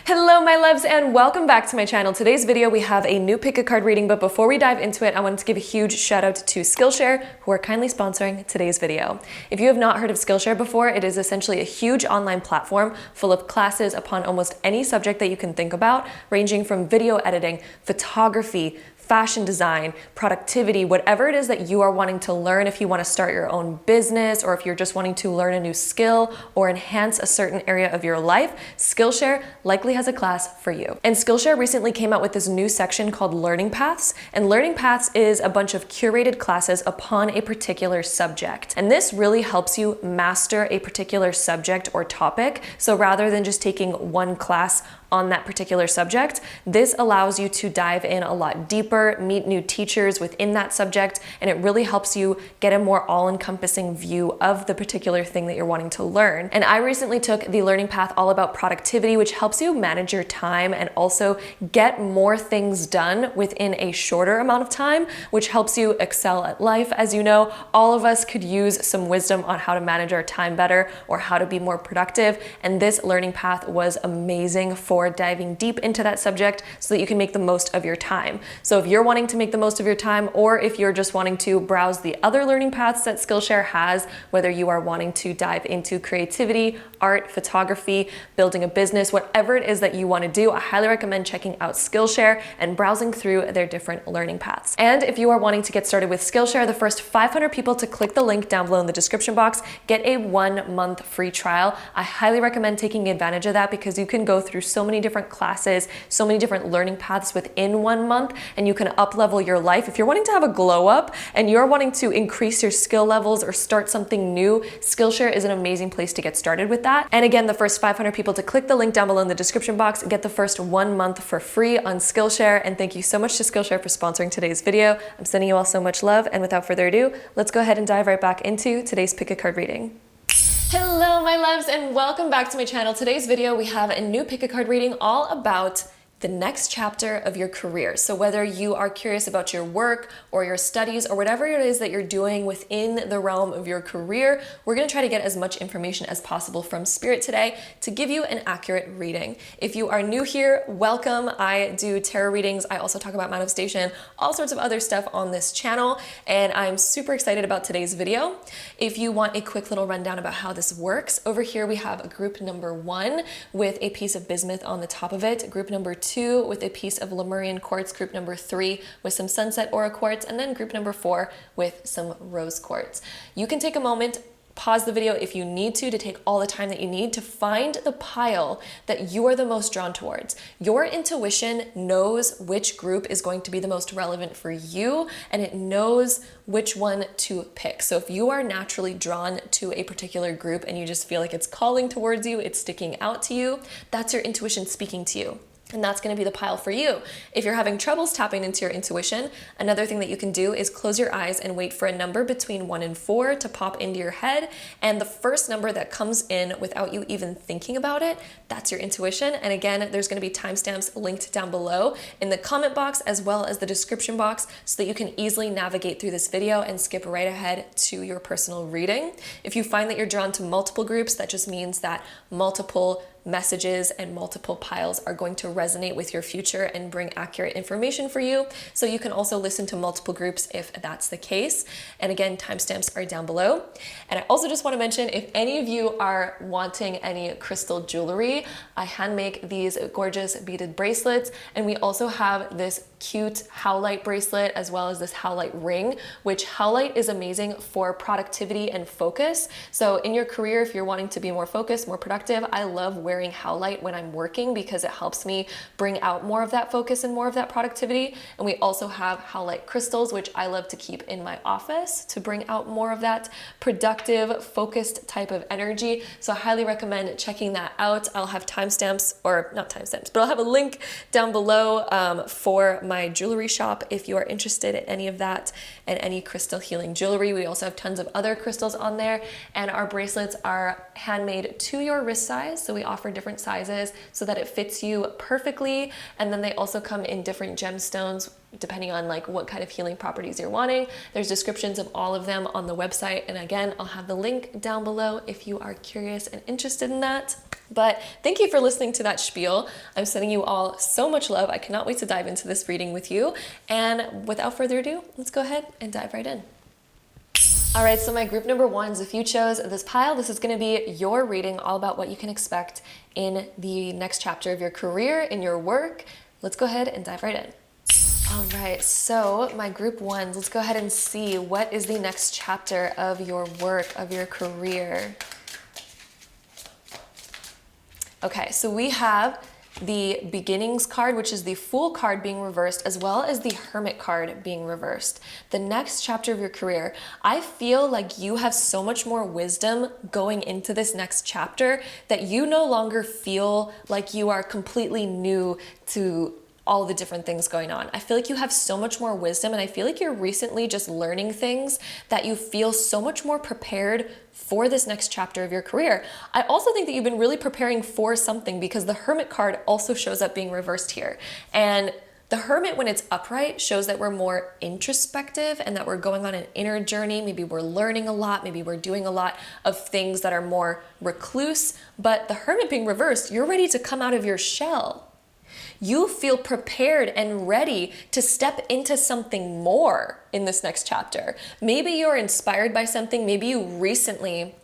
Hello my loves and welcome back to my channel. Today's video we have a new pick a card reading, but before we dive into it I wanted to give a huge shout out to Skillshare who are kindly sponsoring today's video. If you have not heard of Skillshare before, it is essentially a huge online platform full of classes upon almost any subject that you can think about, ranging from video editing, photography, fashion design, productivity, whatever it is that you are wanting to learn. If you want to start your own business or if you're just wanting to learn a new skill or enhance a certain area of your life, Skillshare likely has a class for you. And Skillshare recently came out with this new section called Learning Paths, and Learning Paths is a bunch of curated classes upon a particular subject. And this really helps you master a particular subject or topic. So rather than just taking one class on that particular subject, this allows you to dive in a lot deeper, meet new teachers within that subject, and it really helps you get a more all-encompassing view of the particular thing that you're wanting to learn. And I recently took the learning path all about productivity, which helps you manage your time and also get more things done within a shorter amount of time, which helps you excel at life. As you know, all of us could use some wisdom on how to manage our time better or how to be more productive, and this learning path was amazing for diving deep into that subject so that you can make the most of your time. So if you're wanting to make the most of your time, or if you're just wanting to browse the other learning paths that Skillshare has, whether you are wanting to dive into creativity, art, photography, building a business, whatever it is that you want to do, I highly recommend checking out Skillshare and browsing through their different learning paths. And if you are wanting to get started with Skillshare, the first 500 people to click the link down below in the description box get a 1-month free trial. I highly recommend taking advantage of that because you can go through so many different classes, so many different learning paths within 1 month, and you can up-level your life. If you're wanting to have a glow up and you're wanting to increase your skill levels or start something new, Skillshare is an amazing place to get started with that. And again, the first 500 people to click the link down below in the description box get the first 1 month for free on Skillshare. And thank you so much to Skillshare for sponsoring today's video. I'm sending you all so much love, and without further ado, let's go ahead and dive right back into today's pick a card reading. Hello my loves and welcome back to my channel. Today's video we have a new pick a card reading all about the next chapter of your career. So whether you are curious about your work or your studies or whatever it is that you're doing within the realm of your career, we're going to try to get as much information as possible from Spirit today to give you an accurate reading. If you are new here, welcome. I do tarot readings. I also talk about manifestation, all sorts of other stuff on this channel, and I'm super excited about today's video. If you want a quick little rundown about how this works, over here we have a group number 1 with a piece of bismuth on the top of it, group number 2 with a piece of Lemurian quartz, group number 3 with some sunset aura quartz, and then group number 4 with some rose quartz. You can take a moment, pause the video if you need to take all the time that you need to find the pile that you are the most drawn towards. Your intuition knows which group is going to be the most relevant for you, and it knows which one to pick. So if you are naturally drawn to a particular group and you just feel like it's calling towards you, it's sticking out to you, that's your intuition speaking to you. And that's going to be the pile for you. If you're having troubles tapping into your intuition, another thing that you can do is close your eyes and wait for a number between 1 and 4 to pop into your head. And the first number that comes in without you even thinking about it, that's your intuition. And again, there's going to be timestamps linked down below in the comment box as well as the description box so that you can easily navigate through this video and skip right ahead to your personal reading. If you find that you're drawn to multiple groups, that just means that multiple messages and multiple piles are going to resonate with your future and bring accurate information for you. So you can also listen to multiple groups if that's the case. And again, timestamps are down below. And I also just want to mention, if any of you are wanting any crystal jewelry, I hand make these gorgeous beaded bracelets. And we also have this cute howlite bracelet as well as this howlite ring, which howlite is amazing for productivity and focus. So in your career, if you're wanting to be more focused, more productive, I love wearing howlite when I'm working because it helps me bring out more of that focus and more of that productivity. And we also have howlite crystals, which I love to keep in my office to bring out more of that productive, focused type of energy. So I highly recommend checking that out. I'll have timestamps, or not timestamps, but I'll have a link down below for my jewelry shop if you are interested in any of that and any crystal healing jewelry. We also have tons of other crystals on there, and our bracelets are handmade to your wrist size. So we offer different sizes so that it fits you perfectly. And then they also come in different gemstones depending on like what kind of healing properties you're wanting. There's descriptions of all of them on the website. And again, I'll have the link down below if you are curious and interested in that. But thank you for listening to that spiel. I'm sending you all so much love. I cannot wait to dive into this reading with you. And without further ado, let's go ahead and dive right in. All right, so my group number ones, if you chose this pile, this is going to be your reading all about what you can expect in the next chapter of your career, in your work. Let's go ahead and dive right in. All right, so my group ones, let's go ahead and see what is the next chapter of your work, of your career. Okay, so we have the beginnings card, which is the Fool card being reversed, as well as the Hermit card being reversed. The next chapter of your career, I feel like you have so much more wisdom going into this next chapter that you no longer feel like you are completely new to all the different things going on. I feel like you have so much more wisdom, and I feel like you're recently just learning things that you feel so much more prepared for this next chapter of your career. I also think that you've been really preparing for something, because the Hermit card also shows up being reversed here. And the Hermit, when it's upright, shows that we're more introspective and that we're going on an inner journey. Maybe we're learning a lot. Maybe we're doing a lot of things that are more recluse. But the Hermit being reversed, you're ready to come out of your shell. You feel prepared and ready to step into something more in this next chapter. Maybe you're inspired by something. Maybe you recently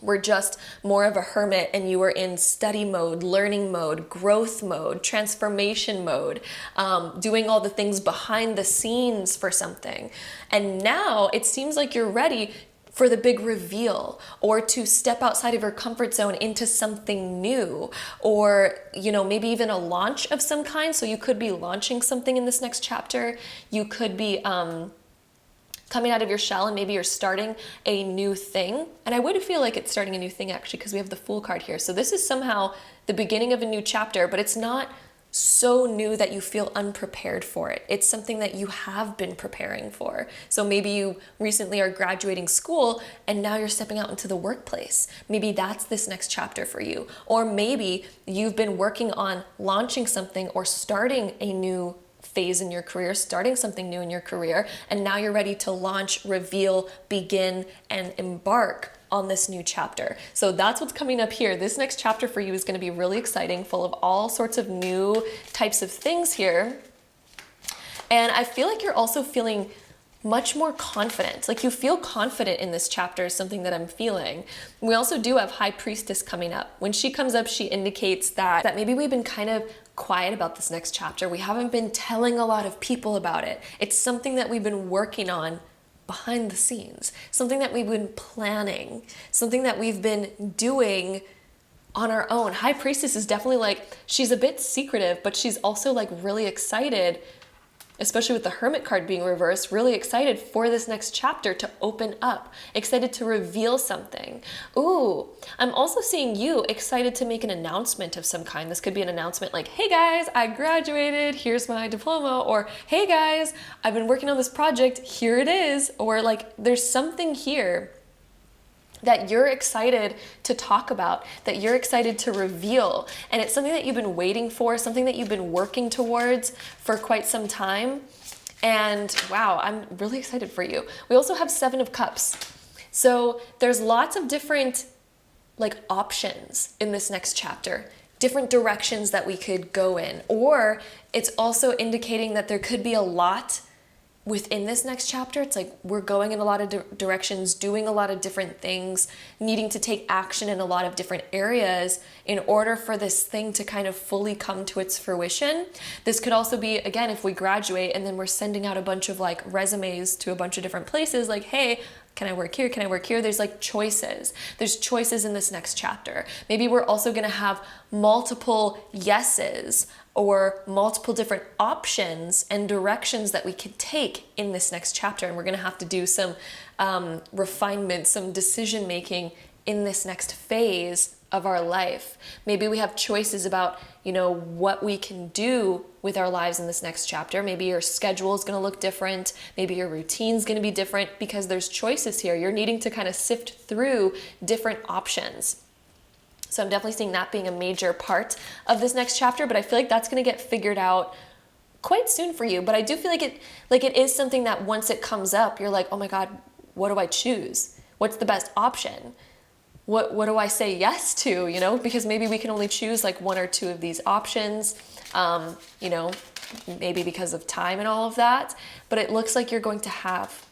were just more of a hermit and you were in study mode, learning mode, growth mode, transformation mode, doing all the things behind the scenes for something. And now it seems like you're ready for the big reveal, or to step outside of your comfort zone into something new, or, you know, maybe even a launch of some kind. So you could be launching something in this next chapter. You could be coming out of your shell, and maybe you're starting a new thing. And I would feel like it's starting a new thing, actually, because we have the Fool card here. So this is somehow the beginning of a new chapter, but it's not so new that you feel unprepared for it. It's something that you have been preparing for. So maybe you recently are graduating school and now you're stepping out into the workplace. Maybe that's this next chapter for you. Or maybe you've been working on launching something or starting a new phase in your career, starting something new in your career, and now you're ready to launch, reveal, begin, and embark on this new chapter. So that's what's coming up here. This next chapter for you is going to be really exciting, full of all sorts of new types of things here. And I feel like you're also feeling much more confident. Like you feel confident in this chapter is something that I'm feeling. We also do have High Priestess coming up. When she comes up, she indicates that maybe we've been kind of quiet about this next chapter. We haven't been telling a lot of people about it. It's something that we've been working on behind the scenes, something that we've been planning, something that we've been doing on our own. High Priestess is definitely like, she's a bit secretive, but she's also like really excited, especially with the Hermit card being reversed, really excited for this next chapter to open up, excited to reveal something. Ooh, I'm also seeing you excited to make an announcement of some kind. This could be an announcement like, hey guys, I graduated, here's my diploma, or hey guys, I've been working on this project, here it is, or like there's something here that you're excited to talk about, that you're excited to reveal. And it's something that you've been waiting for, something that you've been working towards for quite some time. And wow, I'm really excited for you. We also have Seven of Cups. So there's lots of different like options in this next chapter, different directions that we could go in. Or it's also indicating that there could be a lot within this next chapter. It's like we're going in a lot of directions, doing a lot of different things, needing to take action in a lot of different areas in order for this thing to kind of fully come to its fruition. This could also be, again, if we graduate and then we're sending out a bunch of like resumes to a bunch of different places, like, hey, can I work here? Can I work here? There's like choices. There's choices in this next chapter. Maybe we're also going to have multiple yeses or multiple different options and directions that we could take in this next chapter. And we're going to have to do some refinement, some decision making in this next phase of our life. Maybe we have choices about, you know, what we can do with our lives in this next chapter. Maybe your schedule is going to look different. Maybe your routine is going to be different because there's choices here. You're needing to kind of sift through different options. So I'm definitely seeing that being a major part of this next chapter, but I feel like that's going to get figured out quite soon for you. But I do feel like it is something that once it comes up, you're like, oh my God, what do I choose? What's the best option? what do I say yes to, you know? Because maybe we can only choose like one or two of these options, you know, maybe because of time and all of that. But it looks like you're going to have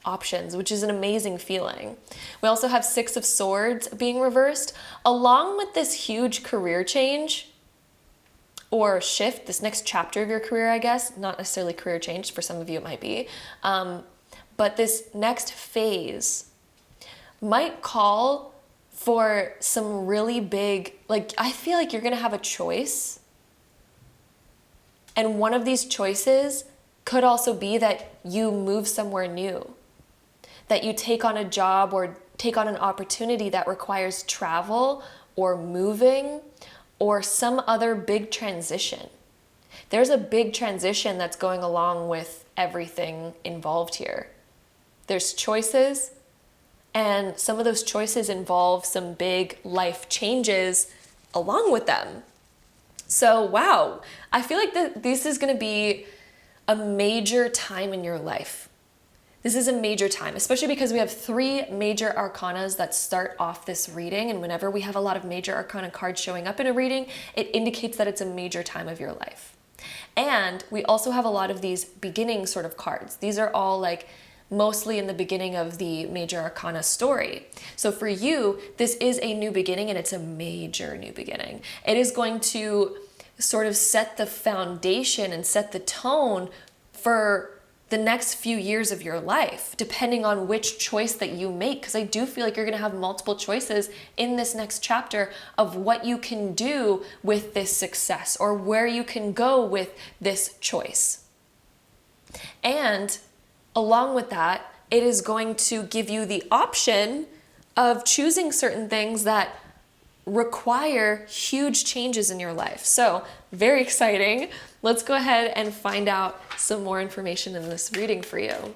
options, which is an amazing feeling. We also have Six of Swords being reversed, along with this huge career change or shift, this next chapter of your career, I guess. Not necessarily career change, for some of you it might be. But this next phase might call for some really big, like, I feel like you're gonna have a choice. And one of these choices could also be that you move somewhere new, that you take on a job or take on an opportunity that requires travel or moving or some other big transition. There's a big transition that's going along with everything involved here. There's choices, and some of those choices involve some big life changes along with them. So, wow, I feel like this is gonna be a major time in your life. This is a major time, especially because we have 3 major arcanas that start off this reading. And whenever we have a lot of major arcana cards showing up in a reading, it indicates that it's a major time of your life. And we also have a lot of these beginning sort of cards. These are all like mostly in the beginning of the major arcana story. So for you, this is a new beginning, and it's a major new beginning. It is going to sort of set the foundation and set the tone for the next few years of your life, depending on which choice that you make. Because I do feel like you're gonna have multiple choices in this next chapter of what you can do with this success or where you can go with this choice. And along with that, it is going to give you the option of choosing certain things that require huge changes in your life. So very exciting. Let's go ahead and find out some more information in this reading for you.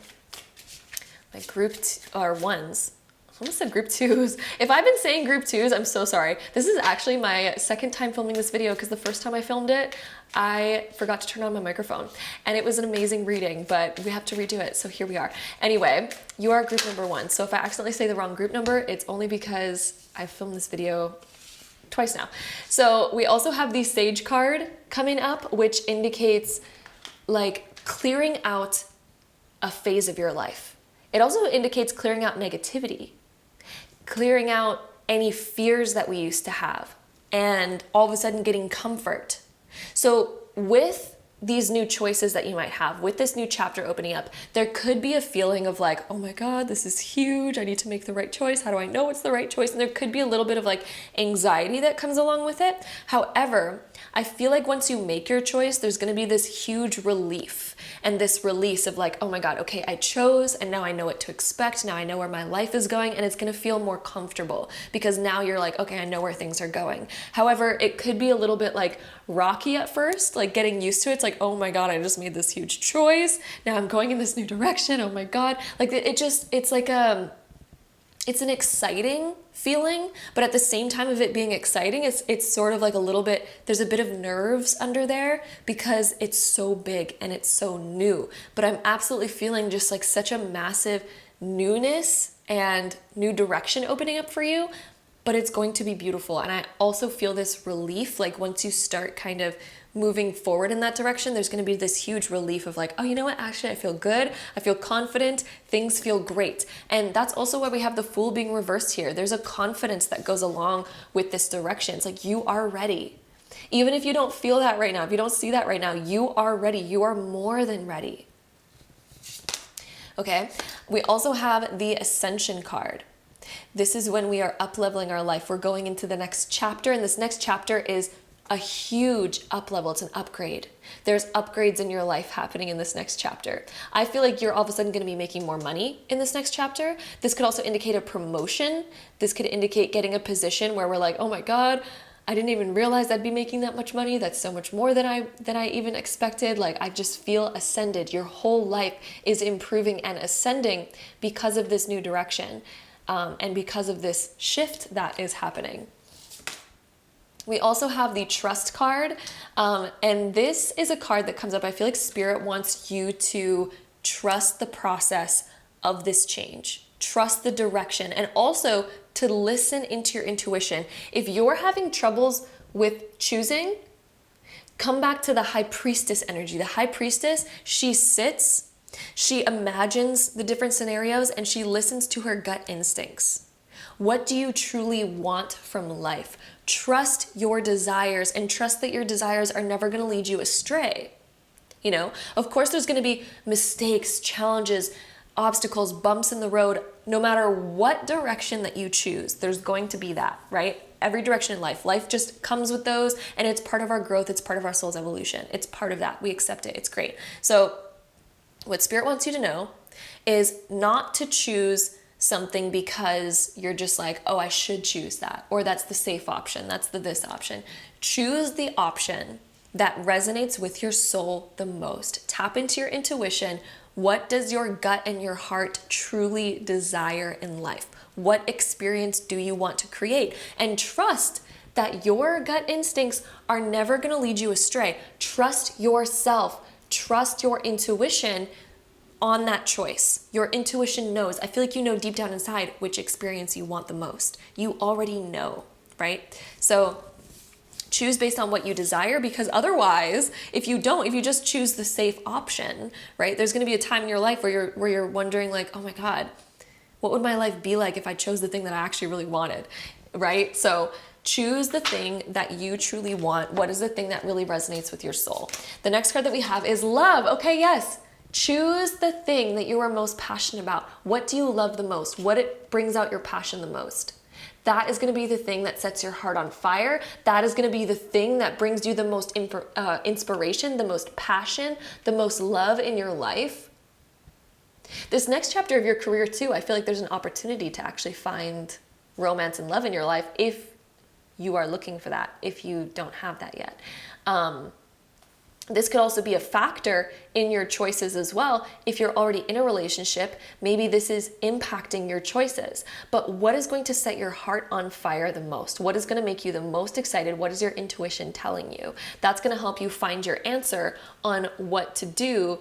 My group ones. I almost said group 2s. If I've been saying group 2s, I'm so sorry. This is actually my second time filming this video because the first time I filmed it, I forgot to turn on my microphone. And it was an amazing reading, but we have to redo it, so here we are. Anyway, you are group number 1. So if I accidentally say the wrong group number, it's only because I filmed this video twice now. So we also have the Sage card coming up, which indicates like clearing out a phase of your life. It also indicates clearing out negativity, clearing out any fears that we used to have, and all of a sudden getting comfort. So with these new choices that you might have, with this new chapter opening up, there could be a feeling of like, oh my God, this is huge. I need to make the right choice. How do I know it's the right choice? And there could be a little bit of like anxiety that comes along with it. However, I feel like once you make your choice, there's gonna be this huge relief and this release of like, oh my God, okay, I chose and now I know what to expect. Now I know where my life is going, and it's gonna feel more comfortable because now you're like, okay, I know where things are going. However, it could be a little bit like rocky at first, like getting used to it. It's like, oh my God, I just made this huge choice. Now I'm going in this new direction. Oh my God. Like it's like it's an exciting feeling, but at the same time of it being exciting, it's sort of like a little bit, there's a bit of nerves under there because it's so big and it's so new. But I'm absolutely feeling just like such a massive newness and new direction opening up for you, but it's going to be beautiful. And I also feel this relief, like once you start kind of moving forward in that direction, there's going to be this huge relief of like, oh, you know what? Actually, I feel good. I feel confident. Things feel great. And that's also why we have the Fool being reversed here. There's a confidence that goes along with this direction. It's like you are ready. Even if you don't feel that right now, if you don't see that right now, you are ready. You are more than ready. Okay. We also have the Ascension card. This is when we are up-leveling our life. We're going into the next chapter, and this next chapter is a huge up level. It's an upgrade. There's upgrades in your life happening in this next chapter. I feel like you're all of a sudden going to be making more money in this next chapter. This could also indicate a promotion. This could indicate getting a position where we're like, oh my God, I didn't even realize I'd be making that much money. That's so much more than I even expected. Like I just feel ascended. Your whole life is improving and ascending because of this new direction and because of this shift that is happening. We also have the Trust card, and this is a card that comes up. I feel like Spirit wants you to trust the process of this change. trust the direction, and also to listen into your intuition. If you're having troubles with choosing, come back to the high priestess energy. The high priestess, she sits, she imagines the different scenarios, and she listens to her gut instincts. What do you truly want from life? Trust your desires, and trust that your desires are never going to lead you astray. You know, of course there's going to be mistakes, challenges, obstacles, bumps in the road. No matter what direction that you choose, there's going to be that, right? Every direction in life. Life just comes with those, and it's part of our growth. It's part of our soul's evolution. It's part of that. We accept it. It's great. So what Spirit wants you to know is not to choose something because you're just like, oh, I should choose that, or that's the safe option, that's the this option. Choose the option that resonates with your soul the most. Tap into your intuition. What does your gut and your heart truly desire in life? What experience do you want to create? And trust that your gut instincts are never going to lead you astray. Trust yourself. Trust your intuition on that choice. Your intuition knows. I feel like you know deep down inside which experience you want the most. You already know, right? So choose based on what you desire, because otherwise, if you just choose the safe option, right? There's going to be a time in your life where you're wondering like, oh my God, what would my life be like if I chose the thing that I actually really wanted, right? So choose the thing that you truly want. What is the thing that really resonates with your soul? The next card that we have is love. Okay, yes. Choose the thing that you are most passionate about. What do you love the most? What it brings out your passion the most? That is going to be the thing that sets your heart on fire. That is going to be the thing that brings you the most inspiration, the most passion, the most love in your life. This next chapter of your career too, I feel like there's an opportunity to actually find romance and love in your life if you are looking for that, if you don't have that yet. This could also be a factor in your choices as well. If you're already in a relationship, maybe this is impacting your choices. But what is going to set your heart on fire the most? What is going to make you the most excited? What is your intuition telling you? That's going to help you find your answer on what to do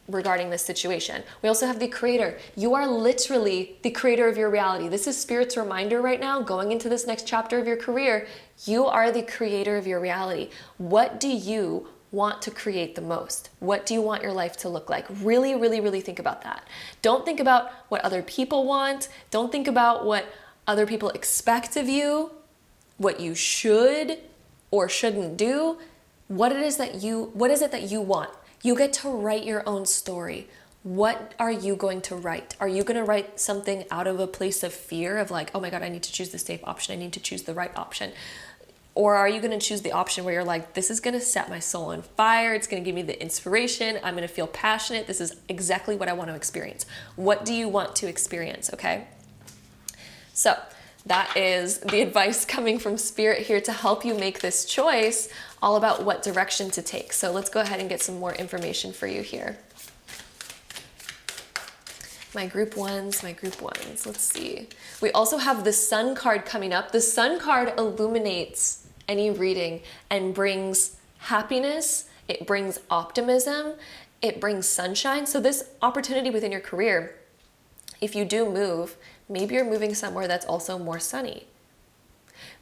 regarding this situation. We also have the creator. You are literally the creator of your reality. This is Spirit's reminder right now, going into this next chapter of your career. You are the creator of your reality. What do you want to create the most? What do you want your life to look like? Really, really, really think about that. Don't think about what other people want. Don't think about what other people expect of you, what you should or shouldn't do. What is it that you want? You get to write your own story. What are you going to write? Are you going to write something out of a place of fear of like, oh my God, I need to choose the safe option. I need to choose the right option. Or are you going to choose the option where you're like, this is going to set my soul on fire. It's going to give me the inspiration. I'm going to feel passionate. This is exactly what I want to experience. What do you want to experience? Okay. So that is the advice coming from Spirit here to help you make this choice, all about what direction to take. So let's go ahead and get some more information for you here. My group ones. Let's see. We also have the Sun card coming up. The Sun card illuminates any reading and brings happiness. It brings optimism. It brings sunshine. So this opportunity within your career, if you do move, maybe you're moving somewhere that's also more sunny.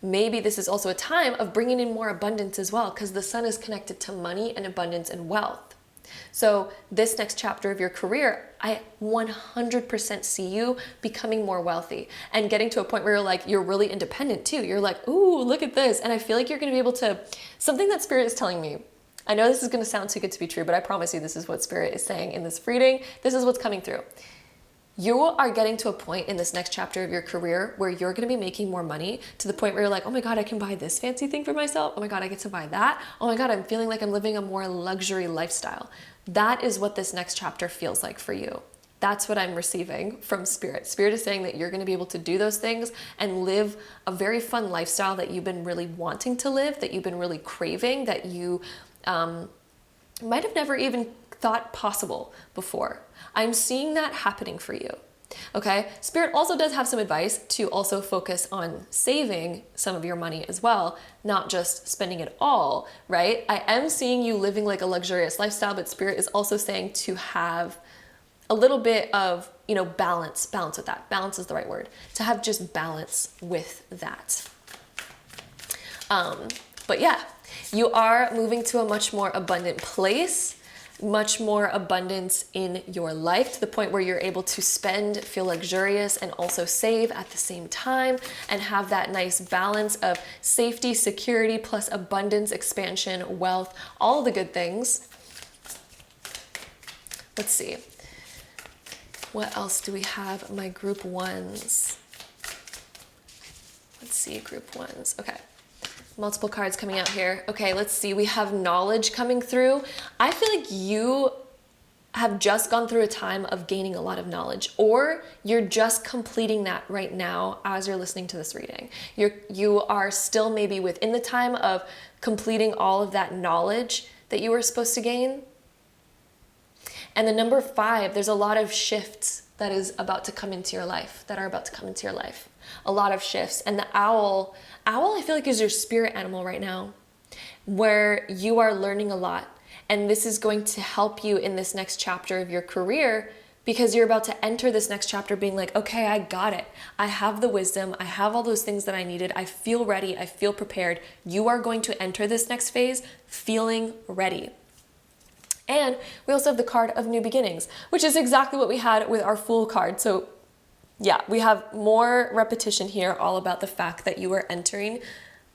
Maybe this is also a time of bringing in more abundance as well, because the Sun is connected to money and abundance and wealth. So this next chapter of your career, I 100% see you becoming more wealthy and getting to a point where you're really independent too. You're like, ooh, look at this. And I feel like you're going to be able to, something that Spirit is telling me. I know this is going to sound too good to be true, but I promise you this is what Spirit is saying in this reading. This is what's coming through. You are getting to a point in this next chapter of your career where you're going to be making more money, to the point where you're like, oh my God, I can buy this fancy thing for myself. Oh my God, I get to buy that. Oh my God, I'm feeling like I'm living a more luxury lifestyle. That is what this next chapter feels like for you. That's what I'm receiving from Spirit. Spirit is saying that you're going to be able to do those things and live a very fun lifestyle that you've been really wanting to live, that you've been really craving, that you might have never even thought possible before. I'm seeing that happening for you. Okay. Spirit also does have some advice to also focus on saving some of your money as well, not just spending it all, right? I am seeing you living like a luxurious lifestyle, but Spirit is also saying to have a little bit of balance with that. Balance is the right word. To have just balance with that. But yeah, you are moving to a much more abundant place, much more abundance in your life, to the point where you're able to spend, feel luxurious, and also save at the same time, and have that nice balance of safety, security, plus abundance, expansion, wealth, all the good things. Let's see. What else do we have? My group ones. Let's see, group ones. Okay. Multiple cards coming out here. Okay, let's see. We have knowledge coming through. I feel like you have just gone through a time of gaining a lot of knowledge, or you're just completing that right now as you're listening to this reading. You are still maybe within the time of completing all of that knowledge that you were supposed to gain. And the number 5, there's a lot of shifts that is about to come into your life, that are about to come into your life. A lot of shifts. And the owl, I feel like is your spirit animal right now, where you are learning a lot. And this is going to help you in this next chapter of your career, because you're about to enter this next chapter being like, okay, I got it. I have the wisdom. I have all those things that I needed. I feel ready. I feel prepared. You are going to enter this next phase feeling ready. And we also have the card of new beginnings, which is exactly what we had with our Fool card. So yeah, we have more repetition here, all about the fact that you are entering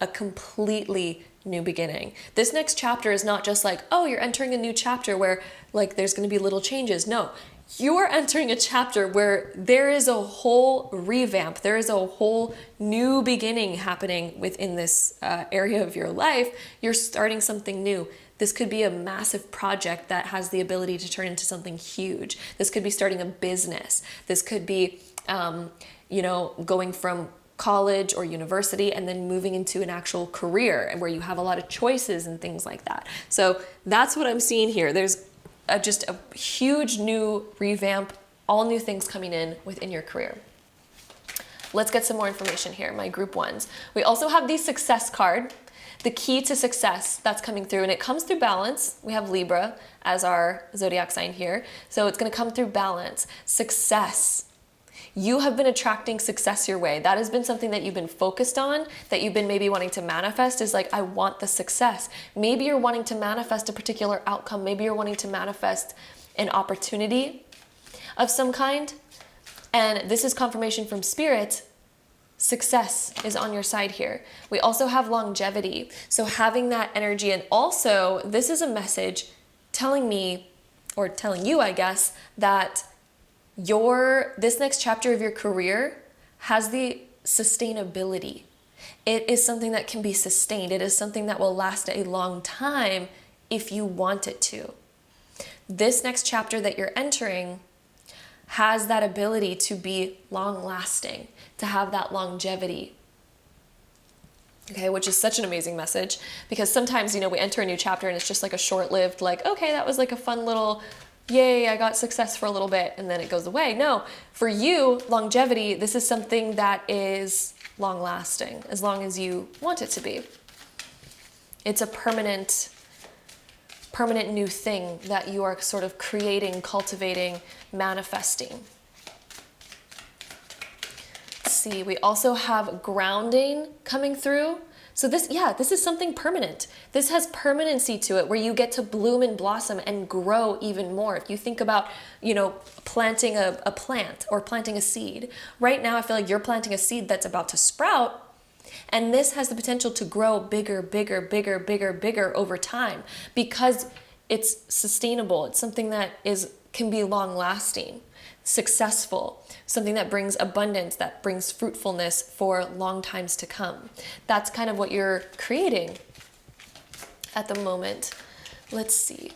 a completely new beginning. This next chapter is not just like, oh, you're entering a new chapter where like there's going to be little changes. No, you are entering a chapter where there is a whole revamp. There is a whole new beginning happening within this area of your life. You're starting something new. This could be a massive project that has the ability to turn into something huge. This could be starting a business. This could be, going from college or university and then moving into an actual career, and where you have a lot of choices and things like that. So that's what I'm seeing here. There's just a huge new revamp, all new things coming in within your career. Let's get some more information here, my group ones. We also have the success card, the key to success that's coming through, and it comes through balance. We have Libra as our zodiac sign here. So it's going to come through balance, success. You have been attracting success your way. That has been something that you've been focused on, that you've been maybe wanting to manifest, is like, I want the success. Maybe you're wanting to manifest a particular outcome. Maybe you're wanting to manifest an opportunity of some kind. And this is confirmation from Spirit. Success is on your side here. We also have longevity. So having that energy, and also this is a message telling me, or telling you, I guess, that this next chapter of your career has the sustainability. It is something that can be sustained. It is something that will last a long time if you want it to. This next chapter that you're entering has that ability to be long lasting, to have that longevity. Okay, which is such an amazing message, because sometimes, we enter a new chapter and it's just like a short-lived, like, okay, that was like a fun little, yay, I got success for a little bit, and then it goes away. No, for you, longevity, this is something that is long lasting, as long as you want it to be. It's a permanent new thing that you are sort of creating, cultivating, manifesting. Let's see, we also have grounding coming through. So this is something permanent. This has permanency to it, where you get to bloom and blossom and grow even more. If you think about, planting a plant or planting a seed. Right now, I feel like you're planting a seed that's about to sprout, and this has the potential to grow bigger, bigger, bigger, bigger, bigger over time, because it's sustainable. It's something that can be long lasting, successful, something that brings abundance, that brings fruitfulness for long times to come. That's kind of what you're creating at the moment. Let's see.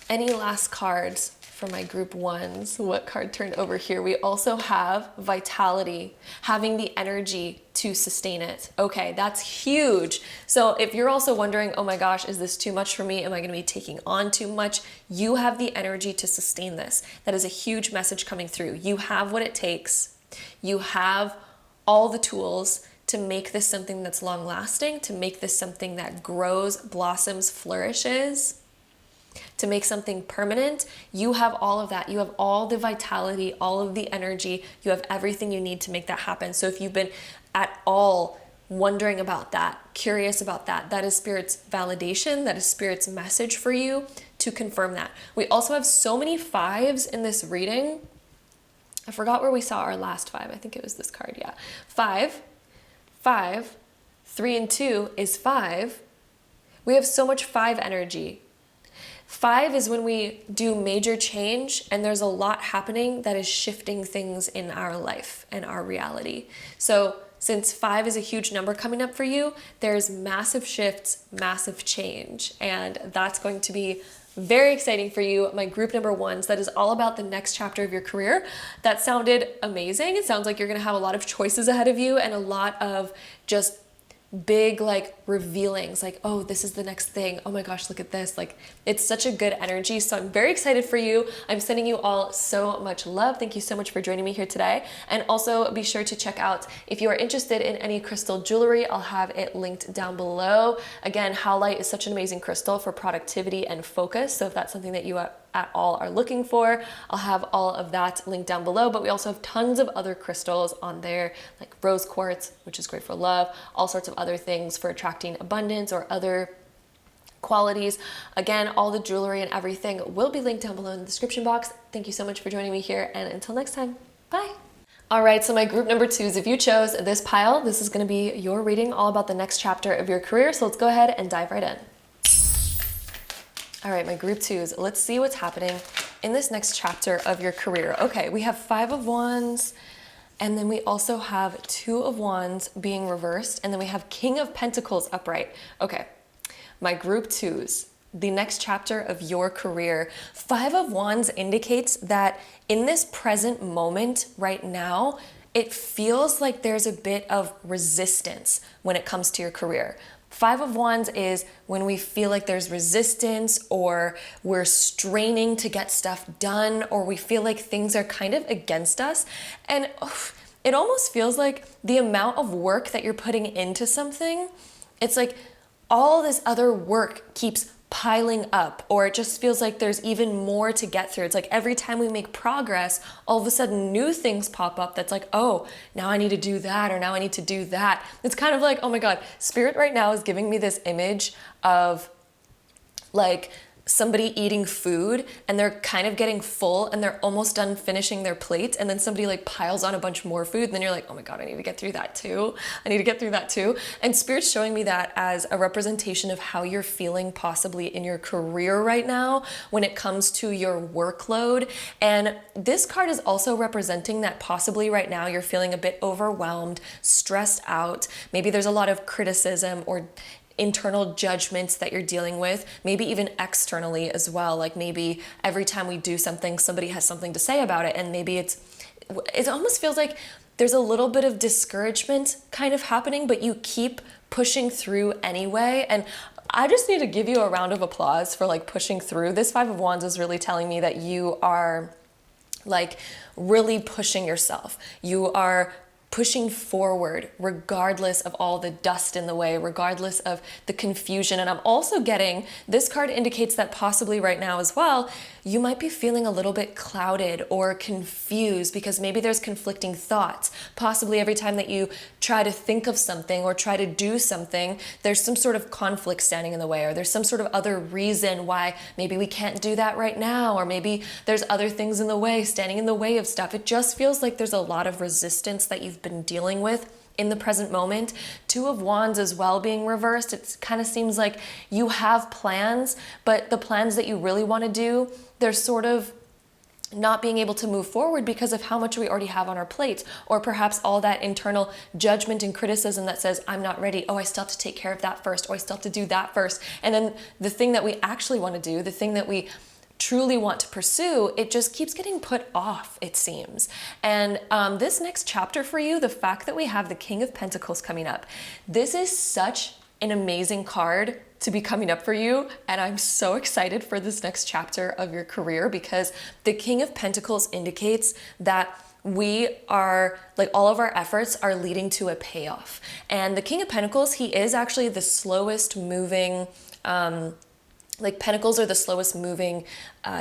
Any last cards for my group ones? What card turned over here? We also have vitality, having the energy to sustain it. Okay, that's huge. So if you're also wondering, oh my gosh, is this too much for me? Am I going to be taking on too much? You have the energy to sustain this. That is a huge message coming through. You have what it takes. You have all the tools to make this something that's long lasting, to make this something that grows, blossoms, flourishes. to make something permanent, you have all of that. You have all the vitality, all of the energy. You have everything you need to make that happen. So if you've been at all wondering about that, curious about that, that is Spirit's validation, that is Spirit's message for you to confirm that. We also have so many 5s in this reading. I forgot where we saw our last 5. I think it was this card, yeah. 5, 5, 3 and 2 is 5. We have so much 5 energy. 5 is when we do major change and there's a lot happening that is shifting things in our life and our reality. So since 5 is a huge number coming up for you, there's massive shifts, massive change, and that's going to be very exciting for you. My group number 1s, that is all about the next chapter of your career. That sounded amazing. It sounds like you're going to have a lot of choices ahead of you and a lot of just big like revealings, like, oh, this is the next thing, oh my gosh, look at this. Like, it's such a good energy. So I'm very excited for you. I'm sending you all so much love. Thank you so much for joining me here today. And also be sure to check out, if you are interested in any crystal jewelry, I'll have it linked down below. Again, howlite is such an amazing crystal for productivity and focus. So if that's something that you at all are looking for, I'll have all of that linked down below. But we also have tons of other crystals on there, like rose quartz, which is great for love, all sorts of other things for attracting abundance or other qualities. Again, all the jewelry and everything will be linked down below in the description box. Thank you so much for joining me here, and until next time, bye. All right, so my group number 2s, if you chose this pile, this is going to be your reading all about the next chapter of your career. So let's go ahead and dive right in. All right, my group 2s, let's see what's happening in this next chapter of your career. Okay, we have 5 of Wands, and then we also have 2 of Wands being reversed, and then we have King of Pentacles upright. Okay, my group 2s, the next chapter of your career. 5 of Wands indicates that in this present moment right now, it feels like there's a bit of resistance when it comes to your career. 5 of Wands is when we feel like there's resistance, or we're straining to get stuff done, or we feel like things are kind of against us. And it almost feels like the amount of work that you're putting into something, it's like all this other work keeps piling up, or it just feels like there's even more to get through. It's like every time we make progress, all of a sudden new things pop up that's like, oh, now I need to do that, or now I need to do that. It's kind of like, oh my God, Spirit right now is giving me this image of like somebody eating food and they're kind of getting full and they're almost done finishing their plate, and then somebody like piles on a bunch more food, and then you're like, oh my God, I need to get through that too. I need to get through that too. And Spirit's showing me that as a representation of how you're feeling possibly in your career right now when it comes to your workload. And this card is also representing that possibly right now you're feeling a bit overwhelmed, stressed out. Maybe there's a lot of criticism or internal judgments that you're dealing with, maybe even externally as well. Like maybe every time we do something, somebody has something to say about it, and maybe it almost feels like there's a little bit of discouragement kind of happening, but you keep pushing through anyway. And I just need to give you a round of applause for like pushing through. This 5 of Wands is really telling me that you are like really pushing yourself. You are pushing forward regardless of all the dust in the way, regardless of the confusion. And I'm also getting, this card indicates that possibly right now as well, you might be feeling a little bit clouded or confused because maybe there's conflicting thoughts. Possibly every time that you try to think of something or try to do something, there's some sort of conflict standing in the way, or there's some sort of other reason why maybe we can't do that right now, or maybe there's other things in the way, standing in the way of stuff. It just feels like there's a lot of resistance that you've been dealing with in the present moment. 2 of Wands as well being reversed. It kind of seems like you have plans, but the plans that you really want to do, they're sort of not being able to move forward because of how much we already have on our plates, or perhaps all that internal judgment and criticism that says, I'm not ready. Oh, I still have to take care of that first. Oh, I still have to do that first. And then the thing that we actually want to do, the thing that we truly want to pursue, it just keeps getting put off, it seems. And this next chapter for you, the fact that we have the King of Pentacles coming up, this is such an amazing card to be coming up for you. And I'm so excited for this next chapter of your career, because the King of Pentacles indicates that we are, like, all of our efforts are leading to a payoff. And the King of Pentacles, he is actually the slowest moving Like pentacles are the slowest moving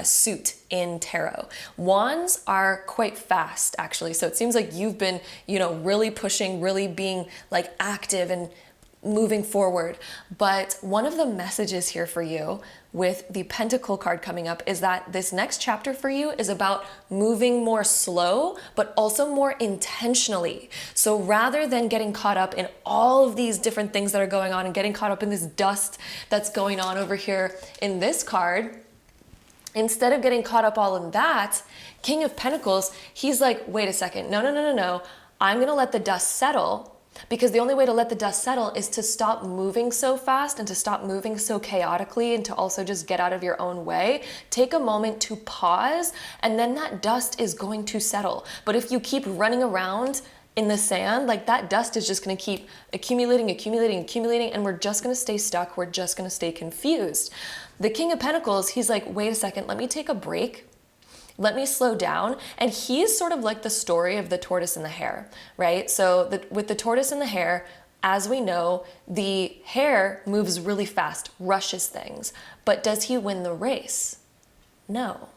suit in tarot. Wands are quite fast, actually. So it seems like you've been, really pushing, really being like active and moving forward. But one of the messages here for you with the Pentacle card coming up is that this next chapter for you is about moving more slow, but also more intentionally. So rather than getting caught up in all of these different things that are going on and getting caught up in this dust that's going on over here in this card, instead of getting caught up all in that, King of Pentacles, he's like, wait a second, no. I'm gonna let the dust settle. Because the only way to let the dust settle is to stop moving so fast and to stop moving so chaotically and to also just get out of your own way. Take a moment to pause, and then that dust is going to settle. But if you keep running around in the sand, like that dust is just going to keep accumulating, and we're just going to stay stuck. We're just going to stay confused. The King of Pentacles, he's like, wait a second, let me take a break. Let me slow down. And he's sort of like the story of the tortoise and the hare, right? So with the tortoise and the hare, as we know, the hare moves really fast, rushes things. But does he win the race? No.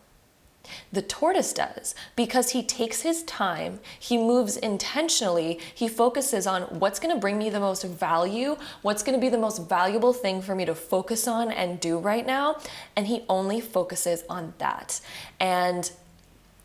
The tortoise does, because he takes his time, he moves intentionally, he focuses on what's going to bring me the most value, what's going to be the most valuable thing for me to focus on and do right now, and he only focuses on that. And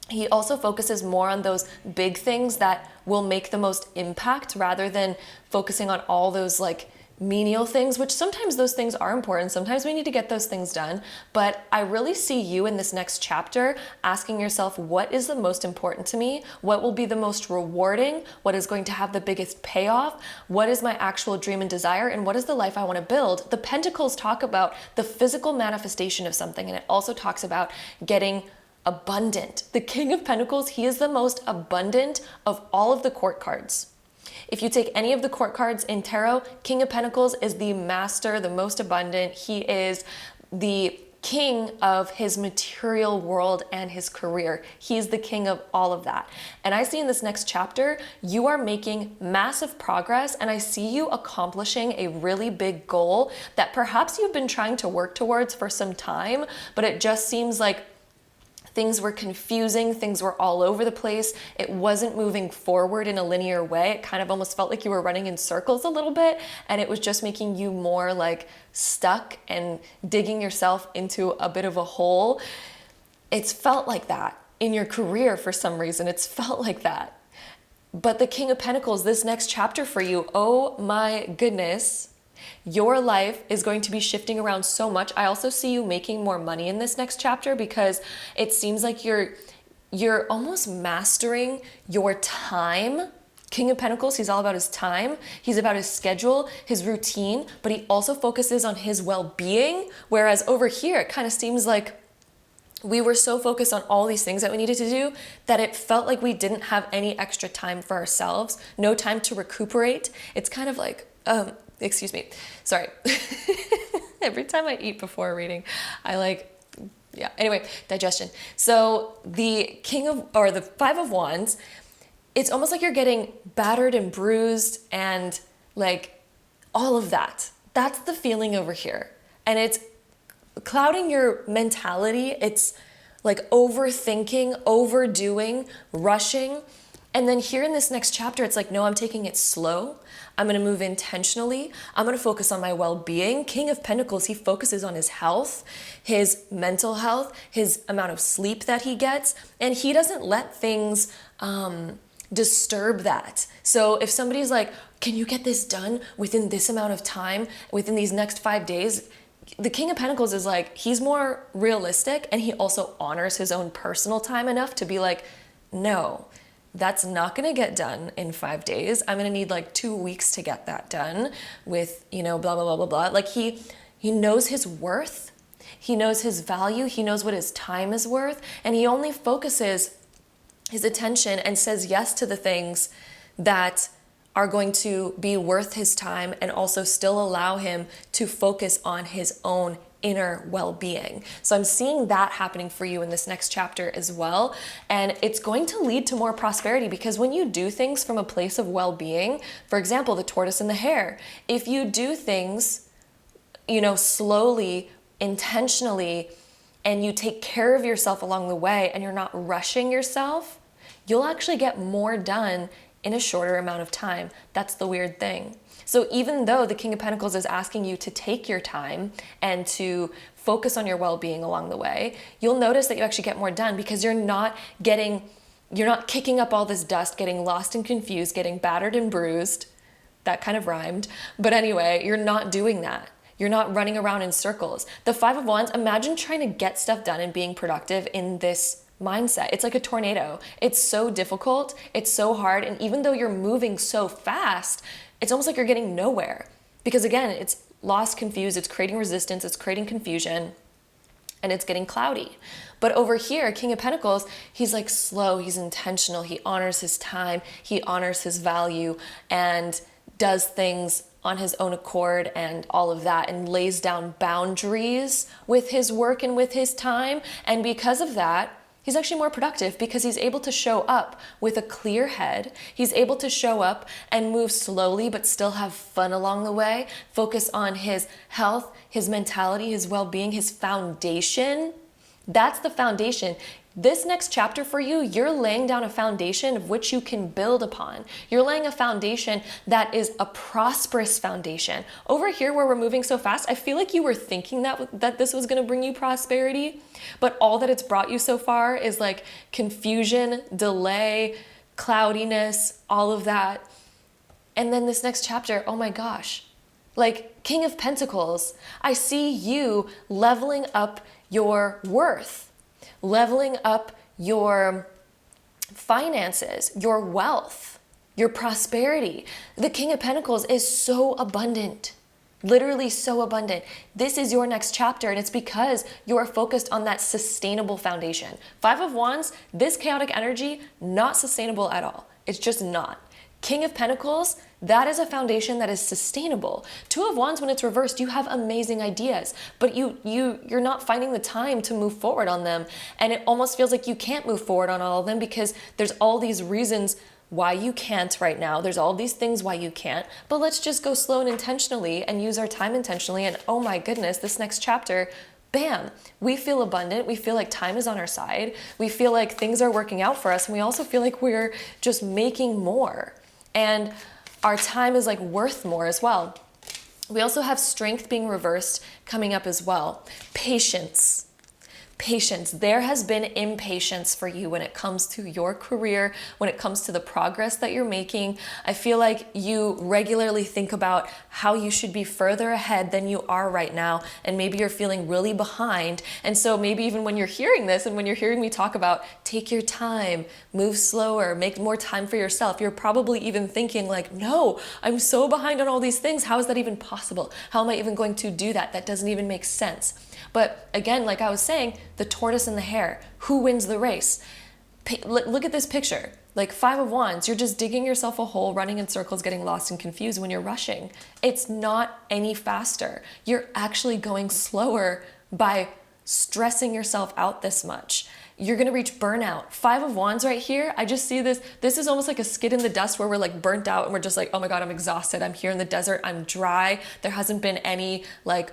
he also focuses more on those big things that will make the most impact rather than focusing on all those like menial things, which sometimes those things are important. Sometimes we need to get those things done. But I really see you in this next chapter asking yourself, what is the most important to me? What will be the most rewarding? What is going to have the biggest payoff? What is my actual dream and desire? And what is the life I want to build? The Pentacles talk about the physical manifestation of something, and it also talks about getting abundant. The King of Pentacles, he is the most abundant of all of the court cards. If you take any of the court cards in tarot, King of Pentacles is the master, the most abundant. He is the king of his material world and his career. He's the king of all of that. And I see in this next chapter, you are making massive progress, and I see you accomplishing a really big goal that perhaps you've been trying to work towards for some time, but it just seems like things were confusing, things were all over the place. It wasn't moving forward in a linear way. It kind of almost felt like you were running in circles a little bit, and it was just making you more like stuck and digging yourself into a bit of a hole. It's felt like that in your career for some reason. It's felt like that. But the King of Pentacles, this next chapter for you, oh my goodness, your life is going to be shifting around so much. I also see you making more money in this next chapter because it seems like you're almost mastering your time. King of Pentacles, he's all about his time. He's about his schedule, his routine, but he also focuses on his well-being. Whereas over here, it kind of seems like we were so focused on all these things that we needed to do that it felt like we didn't have any extra time for ourselves, no time to recuperate. It's kind of like, excuse me, sorry. Every time I eat before reading, anyway, digestion. So the the Five of Wands, it's almost like you're getting battered and bruised and like all of that. That's the feeling over here. And it's clouding your mentality. It's like overthinking, overdoing, rushing. And then here in this next chapter, it's like, no, I'm taking it slow. I'm going to move intentionally. I'm going to focus on my well-being. King of Pentacles, he focuses on his health, his mental health, his amount of sleep that he gets, and he doesn't let things disturb that. So if somebody's like, can you get this done within this amount of time, within these next 5 days? The King of Pentacles is like, he's more realistic, and he also honors his own personal time enough to be like, no, that's not going to get done in 5 days. I'm going to need like 2 weeks to get that done with, blah, blah, blah, blah, blah. Like he knows his worth. He knows his value. He knows what his time is worth. And he only focuses his attention and says yes to the things that are going to be worth his time and also still allow him to focus on his own inner well-being. So I'm seeing that happening for you in this next chapter as well. And it's going to lead to more prosperity because when you do things from a place of well-being, for example, the tortoise and the hare, if you do things, slowly intentionally and you take care of yourself along the way and you're not rushing yourself, you'll actually get more done in a shorter amount of time. That's the weird thing. So even though the King of Pentacles is asking you to take your time and to focus on your well-being along the way, you'll notice that you actually get more done because you're not kicking up all this dust, getting lost and confused, getting battered and bruised. That kind of rhymed. But anyway, you're not doing that. You're not running around in circles. The Five of Wands, imagine trying to get stuff done and being productive in this mindset. It's like a tornado. It's so difficult. It's so hard. And even though you're moving so fast, it's almost like you're getting nowhere. Because again, it's lost, confused, it's creating resistance, it's creating confusion, and it's getting cloudy. But over here, King of Pentacles, he's like slow, he's intentional, he honors his time, he honors his value, and does things on his own accord and all of that, and lays down boundaries with his work and with his time. And because of that, he's actually more productive because he's able to show up with a clear head. He's able to show up and move slowly but still have fun along the way, focus on his health, his mentality, his well-being, his foundation. That's the foundation. This next chapter for you, you're laying down a foundation of which you can build upon. You're laying a foundation that is a prosperous foundation. Over here where we're moving so fast, I feel like you were thinking that this was going to bring you prosperity, but all that it's brought you so far is like confusion, delay, cloudiness, all of that. And then this next chapter, oh my gosh, like King of Pentacles, I see you leveling up your worth, leveling up your finances, your wealth, your prosperity. The King of Pentacles is so abundant, literally so abundant. This is your next chapter, and it's because you are focused on that sustainable foundation. Five of Wands, this chaotic energy, not sustainable at all. It's just not. King of Pentacles, that is a foundation that is sustainable. Two of Wands, when it's reversed, you have amazing ideas, but you're not finding the time to move forward on them. And it almost feels like you can't move forward on all of them because there's all these reasons why you can't right now. There's all these things why you can't, but let's just go slow and intentionally and use our time intentionally. And oh my goodness, this next chapter, bam, we feel abundant. We feel like time is on our side. We feel like things are working out for us. And we also feel like we're just making more. And our time is like worth more as well. We also have strength being reversed coming up as well. Patience. Patience. There has been impatience for you when it comes to your career, when it comes to the progress that you're making. I feel like you regularly think about how you should be further ahead than you are right now, and maybe you're feeling really behind. And so maybe even when you're hearing this and when you're hearing me talk about take your time, move slower, make more time for yourself, you're probably even thinking like, no, I'm so behind on all these things. How is that even possible? How am I even going to do that? That doesn't even make sense. But again, like I was saying, the tortoise and the hare, who wins the race? Look at this picture. Like Five of Wands, you're just digging yourself a hole, running in circles, getting lost and confused when you're rushing. It's not any faster. You're actually going slower by stressing yourself out this much. You're going to reach burnout. Five of Wands right here, I just see this. This is almost like a skid in the dust where we're like burnt out and we're just like, oh my God, I'm exhausted. I'm here in the desert. I'm dry. There hasn't been any like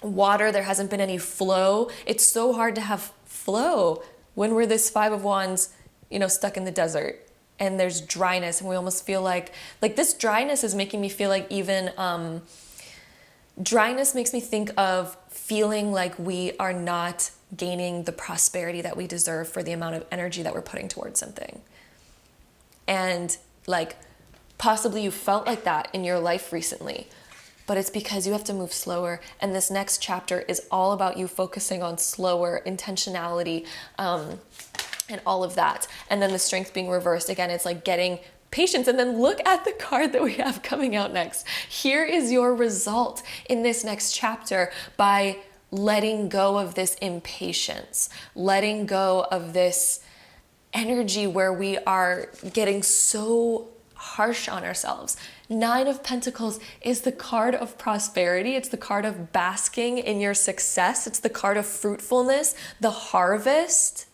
water, there hasn't been any flow. It's so hard to have flow when we're this Five of Wands, stuck in the desert and there's dryness, and we almost feel like this dryness is making me feel like even dryness makes me think of feeling like we are not gaining the prosperity that we deserve for the amount of energy that we're putting towards something. And like possibly you felt like that in your life recently, but it's because you have to move slower. And this next chapter is all about you focusing on slower intentionality and all of that. And then the strength being reversed. Again, it's like getting patience. And then look at the card that we have coming out next. Here is your result in this next chapter by letting go of this impatience, letting go of this energy where we are getting so harsh on ourselves. Nine of Pentacles is the card of prosperity. It's the card of basking in your success. It's the card of fruitfulness, the harvest.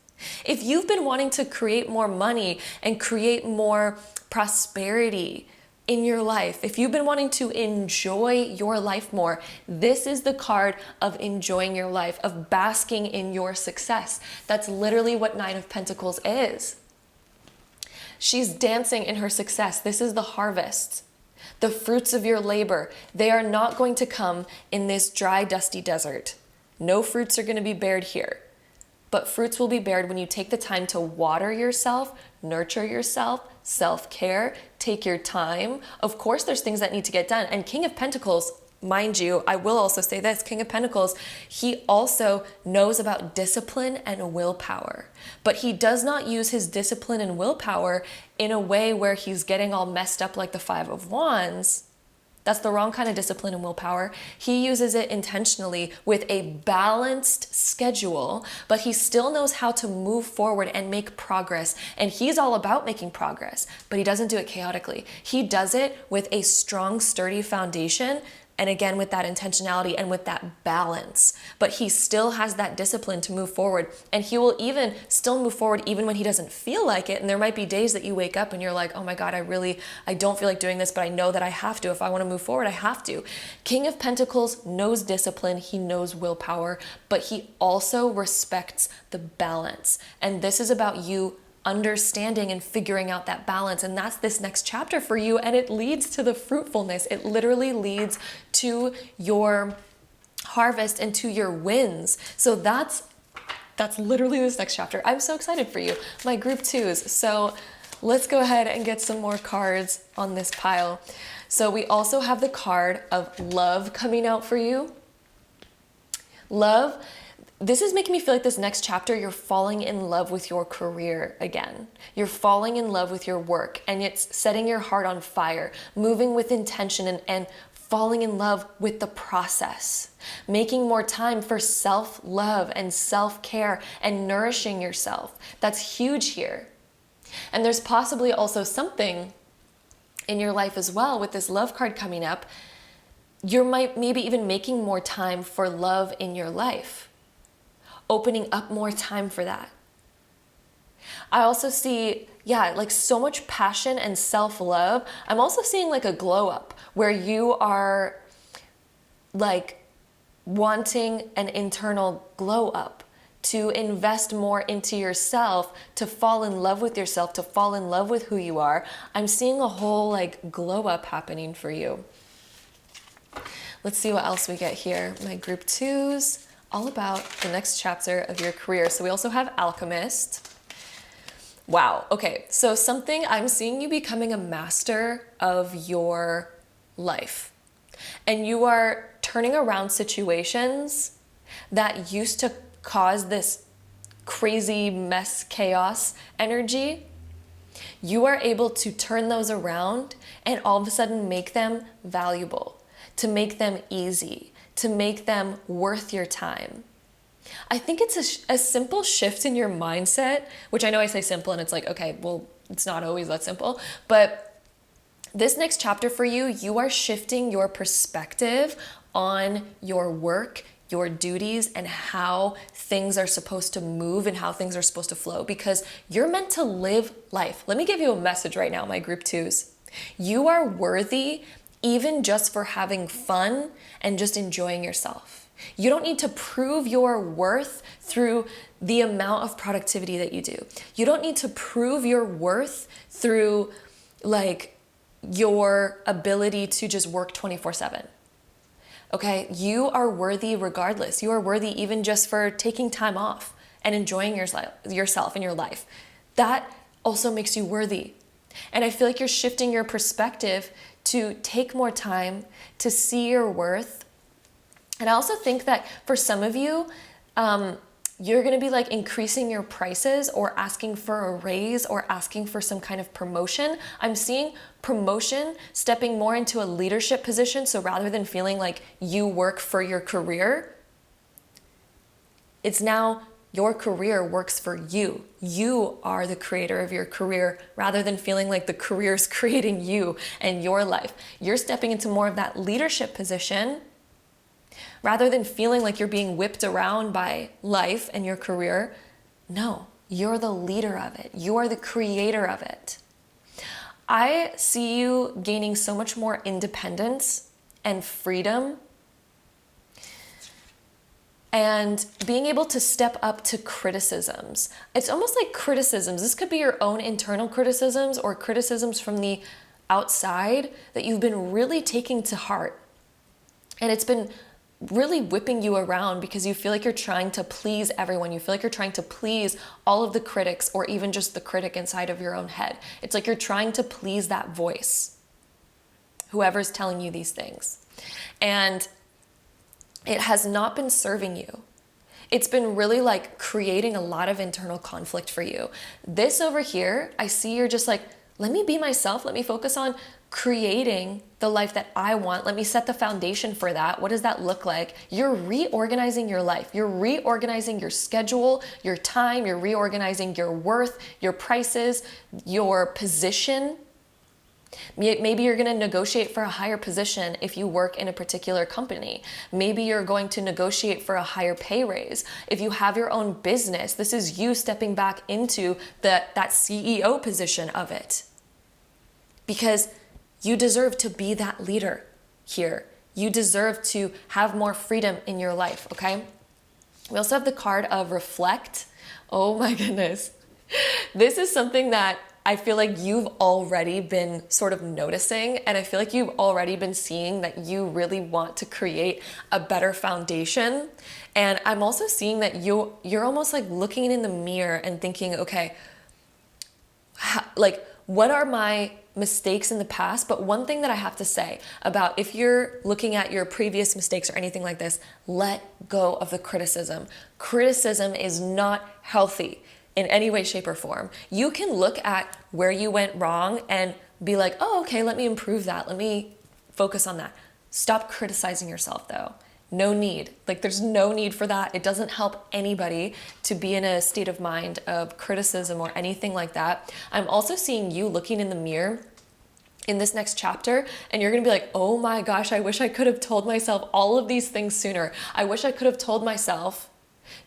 If you've been wanting to create more money and create more prosperity, in your life, if you've been wanting to enjoy your life more, this is the card of enjoying your life, of basking in your success. That's literally what Nine of Pentacles is. She's dancing in her success. This is the harvest. The fruits of your labor, they are not going to come in this dry, dusty desert. No fruits are going to be bared here. But fruits will be bared when you take the time to water yourself, nurture yourself, self-care, take your time. Of course, there's things that need to get done. And King of Pentacles, mind you, I will also say this, King of Pentacles, he also knows about discipline and willpower. But he does not use his discipline and willpower in a way where he's getting all messed up like the Five of Wands. That's the wrong kind of discipline and willpower. He uses it intentionally with a balanced schedule, but he still knows how to move forward and make progress. And he's all about making progress, but he doesn't do it chaotically. He does it with a strong, sturdy foundation. And again, with that intentionality and with that balance, but he still has that discipline to move forward, and he will even still move forward even when he doesn't feel like it. And there might be days that you wake up and you're like, oh my God, I don't feel like doing this, but I know that I have to. If I want to move forward, I have to. King of Pentacles knows discipline. He knows willpower, but he also respects the balance. And this is about you understanding and figuring out that balance. And that's this next chapter for you. And it leads to the fruitfulness. It literally leads to your harvest and to your wins. So that's literally this next chapter. I'm so excited for you, my group twos. So let's go ahead and get some more cards on this pile. So we also have the card of love coming out for you. Love. This is making me feel like this next chapter, you're falling in love with your career again. You're falling in love with your work, and it's setting your heart on fire, moving with intention and falling in love with the process, making more time for self-love and self-care and nourishing yourself. That's huge here. And there's possibly also something in your life as well with this love card coming up. You're maybe even making more time for love in your life. Opening up more time for that. I also see, like so much passion and self-love. I'm also seeing like a glow up where you are like wanting an internal glow up, to invest more into yourself, to fall in love with yourself, to fall in love with who you are. I'm seeing a whole like glow up happening for you. Let's see what else we get here. My group twos. All about the next chapter of your career. So we also have Alchemist. Wow. Okay. So something, I'm seeing you becoming a master of your life. And you are turning around situations that used to cause this crazy mess, chaos energy. You are able to turn those around and all of a sudden make them valuable, to make them easy, to make them worth your time. I think it's a simple shift in your mindset, which I know I say simple and it's like, okay, well, it's not always that simple. But this next chapter for you, you are shifting your perspective on your work, your duties, and how things are supposed to move and how things are supposed to flow, because you're meant to live life. Let me give you a message right now, my group twos. You are worthy even just for having fun and just enjoying yourself. You don't need to prove your worth through the amount of productivity that you do. You don't need to prove your worth through like your ability to just work 24/7. Okay, you are worthy regardless. You are worthy even just for taking time off and enjoying yourself and your life. That also makes you worthy. And I feel like you're shifting your perspective to take more time to see your worth. And I also think that for some of you, you're going to be like increasing your prices or asking for a raise or asking for some kind of promotion. I'm seeing promotion, stepping more into a leadership position. So rather than feeling like you work for your career, it's now your career works for you. You are the creator of your career rather than feeling like the career is creating you and your life. You're stepping into more of that leadership position rather than feeling like you're being whipped around by life and your career. No, you're the leader of it. You are the creator of it. I see you gaining so much more independence and freedom and being able to step up to criticisms. It's almost like criticisms. This could be your own internal criticisms or criticisms from the outside that you've been really taking to heart. And it's been really whipping you around because you feel like you're trying to please everyone. You feel like you're trying to please all of the critics or even just the critic inside of your own head. It's like you're trying to please that voice, whoever's telling you these things. And it has not been serving you. It's been really like creating a lot of internal conflict for you. This over here, I see you're just like, let me be myself. Let me focus on creating the life that I want. Let me set the foundation for that. What does that look like? You're reorganizing your life. You're reorganizing your schedule, your time. You're reorganizing your worth, your prices, your position. Maybe you're going to negotiate for a higher position if you work in a particular company. Maybe you're going to negotiate for a higher pay raise. If you have your own business, this is you stepping back into that CEO position of it. Because you deserve to be that leader here. You deserve to have more freedom in your life, okay? We also have the card of reflect. Oh my goodness. This is something that I feel like you've already been sort of noticing, and I feel like you've already been seeing that you really want to create a better foundation. And I'm also seeing that you're almost like looking in the mirror and thinking, okay, what are my mistakes in the past? But one thing that I have to say about if you're looking at your previous mistakes or anything like this, let go of the criticism. Criticism is not healthy in any way, shape, or form. You can look at where you went wrong and be like, oh, okay, let me improve that. Let me focus on that. Stop criticizing yourself though. No need. There's no need for that. It doesn't help anybody to be in a state of mind of criticism or anything like that. I'm also seeing you looking in the mirror in this next chapter, and you're gonna be like, oh my gosh, I wish I could have told myself all of these things sooner. I wish I could have told myself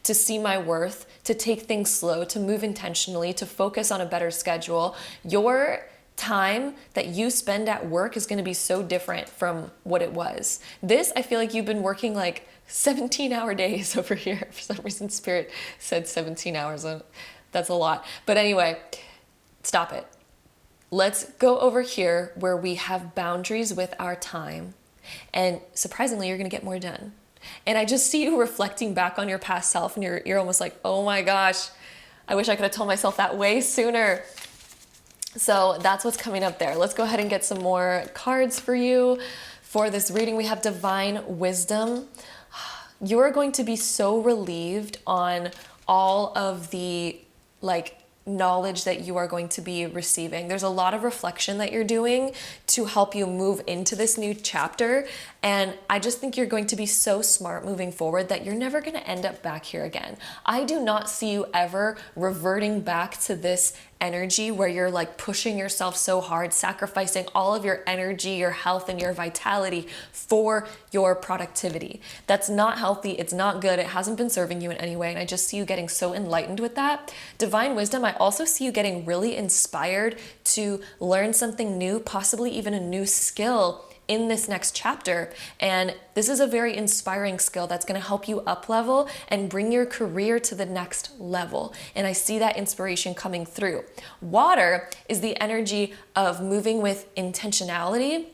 to see my worth, to take things slow, to move intentionally, to focus on a better schedule. Your time that you spend at work is going to be so different from what it was. This, I feel like you've been working like 17-hour days over here. For some reason, Spirit said 17 hours. That's a lot. But anyway, stop it. Let's go over here where we have boundaries with our time. And surprisingly, you're going to get more done. And I just see you reflecting back on your past self, and you're almost like, oh my gosh, I wish I could have told myself that way sooner. So that's what's coming up there. Let's go ahead and get some more cards for you. For this reading, we have Divine Wisdom. You're going to be so relieved on all of the knowledge that you are going to be receiving. There's a lot of reflection that you're doing to help you move into this new chapter. And I just think you're going to be so smart moving forward that you're never going to end up back here again. I do not see you ever reverting back to this energy where you're pushing yourself so hard, sacrificing all of your energy, your health, and your vitality for your productivity. That's not healthy. It's not good. It hasn't been serving you in any way. And I just see you getting so enlightened with that. Divine Wisdom, I also see you getting really inspired to learn something new, possibly even a new skill in this next chapter. And this is a very inspiring skill that's going to help you up level and bring your career to the next level. And I see that inspiration coming through. Water is the energy of moving with intentionality.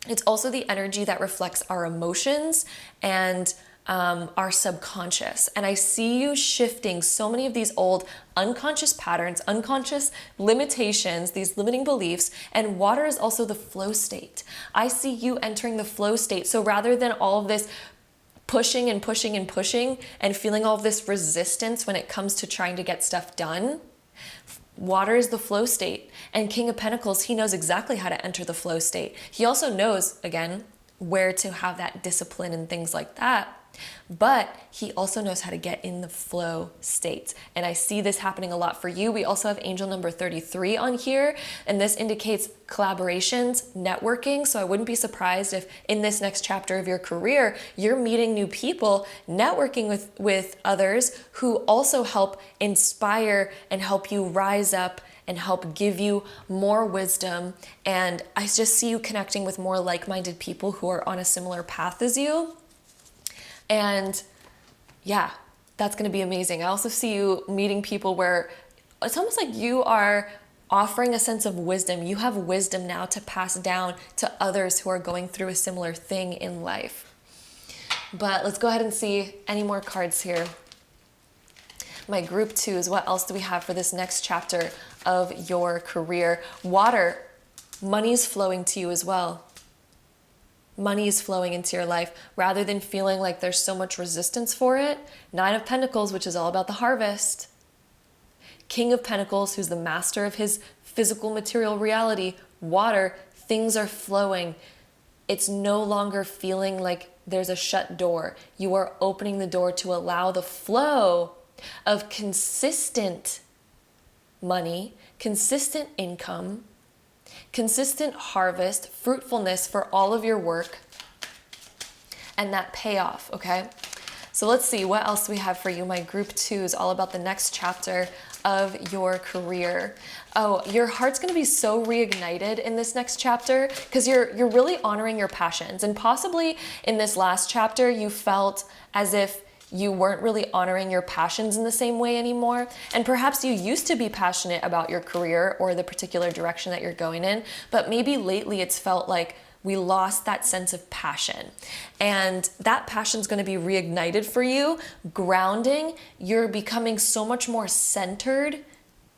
It's also the energy that reflects our emotions and our subconscious. And I see you shifting so many of these old unconscious patterns, unconscious limitations, these limiting beliefs, and water is also the flow state. I see you entering the flow state. So rather than all of this pushing and pushing and pushing and feeling all of this resistance when it comes to trying to get stuff done, water is the flow state. And King of Pentacles, he knows exactly how to enter the flow state. He also knows, again, where to have that discipline and things like that. But he also knows how to get in the flow state. And I see this happening a lot for you. We also have angel number 33 on here, and this indicates collaborations, networking. So I wouldn't be surprised if in this next chapter of your career, you're meeting new people, networking with others who also help inspire and help you rise up and help give you more wisdom. And I just see you connecting with more like-minded people who are on a similar path as you. And yeah, that's going to be amazing. I also see you meeting people where it's almost like you are offering a sense of wisdom. You have wisdom now to pass down to others who are going through a similar thing in life. But let's go ahead and see any more cards here. My group 2s, what else do we have for this next chapter of your career? Water, money is flowing to you as well. Money is flowing into your life rather than feeling like there's so much resistance for it. 9 of Pentacles, which is all about the harvest. King of Pentacles, who's the master of his physical material reality. Water, things are flowing. It's no longer feeling like there's a shut door. You are opening the door to allow the flow of consistent money, consistent income, consistent harvest, fruitfulness for all of your work, and that payoff, okay? So let's see what else we have for you. My group 2 is all about the next chapter of your career. Oh, your heart's going to be so reignited in this next chapter because you're really honoring your passions. And possibly in this last chapter, you felt as if you weren't really honoring your passions in the same way anymore. And perhaps you used to be passionate about your career or the particular direction that you're going in, but maybe lately it's felt like we lost that sense of passion. And that passion is going to be reignited for you, grounding. You're becoming so much more centered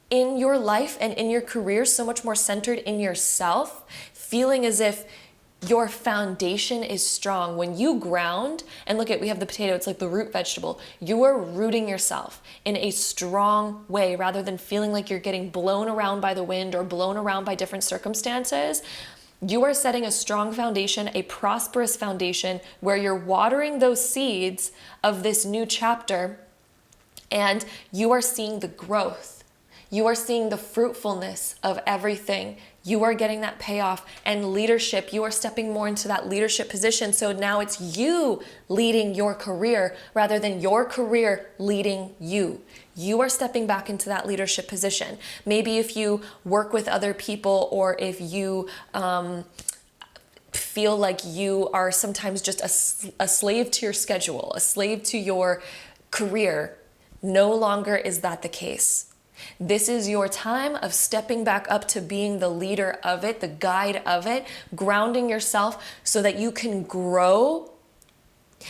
in your life and in your career, so much more centered in yourself, feeling as if your foundation is strong. When you ground, and look at, we have the potato, it's like the root vegetable. You are rooting yourself in a strong way rather than feeling like you're getting blown around by the wind or blown around by different circumstances. You are setting a strong foundation, a prosperous foundation where you're watering those seeds of this new chapter and you are seeing the growth. You are seeing the fruitfulness of everything. You are getting that payoff and leadership. You are stepping more into that leadership position. So now it's you leading your career rather than your career leading you. You are stepping back into that leadership position. Maybe if you work with other people or if you feel like you are sometimes just a slave to your schedule, a slave to your career, no longer is that the case. This is your time of stepping back up to being the leader of it, the guide of it, grounding yourself so that you can grow.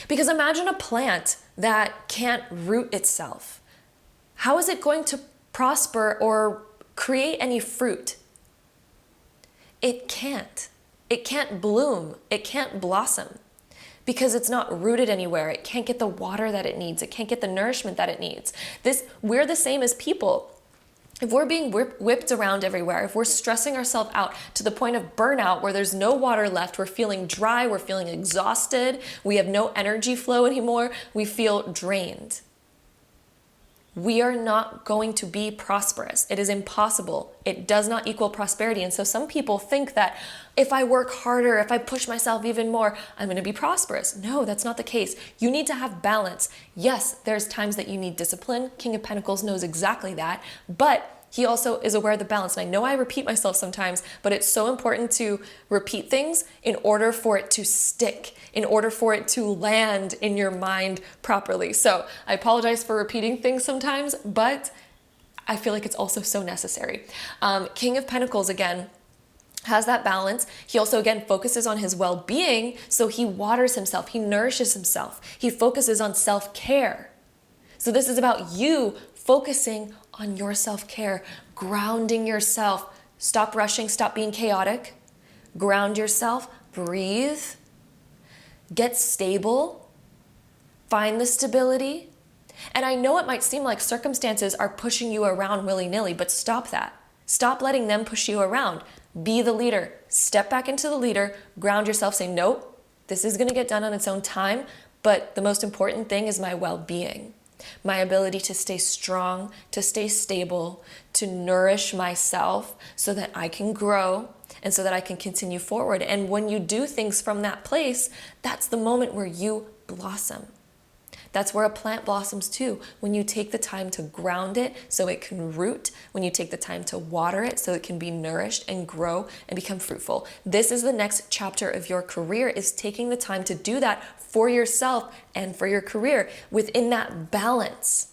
Because imagine a plant that can't root itself. How is it going to prosper or create any fruit? It can't. It can't bloom. It can't blossom because it's not rooted anywhere. It can't get the water that it needs. It can't get the nourishment that it needs. We're the same as people. If we're being whipped around everywhere, if we're stressing ourselves out to the point of burnout where there's no water left, we're feeling dry, we're feeling exhausted, we have no energy flow anymore, we feel drained. We are not going to be prosperous. It is impossible. It does not equal prosperity. And so some people think that if I work harder, if I push myself even more, I'm going to be prosperous. No, that's not the case. You need to have balance. Yes, there's times that you need discipline. King of Pentacles knows exactly that, but he also is aware of the balance. And I know I repeat myself sometimes, but it's so important to repeat things in order for it to stick, in order for it to land in your mind properly. So I apologize for repeating things sometimes, but I feel like it's also so necessary. King of Pentacles, again, has that balance. He also, again, focuses on his well-being. So he waters himself. He nourishes himself. He focuses on self-care. So this is about you focusing on your self-care, grounding yourself. Stop rushing, stop being chaotic. Ground yourself, breathe, get stable, find the stability. And I know it might seem like circumstances are pushing you around willy-nilly, but stop that. Stop letting them push you around. Be the leader. Step back into the leader, ground yourself, say, nope, this is gonna get done on its own time, but the most important thing is my well-being. My ability to stay strong, to stay stable, to nourish myself so that I can grow and so that I can continue forward. And when you do things from that place, that's the moment where you blossom. That's where a plant blossoms too, when you take the time to ground it so it can root, when you take the time to water it so it can be nourished and grow and become fruitful. This is the next chapter of your career, is taking the time to do that for yourself and for your career within that balance.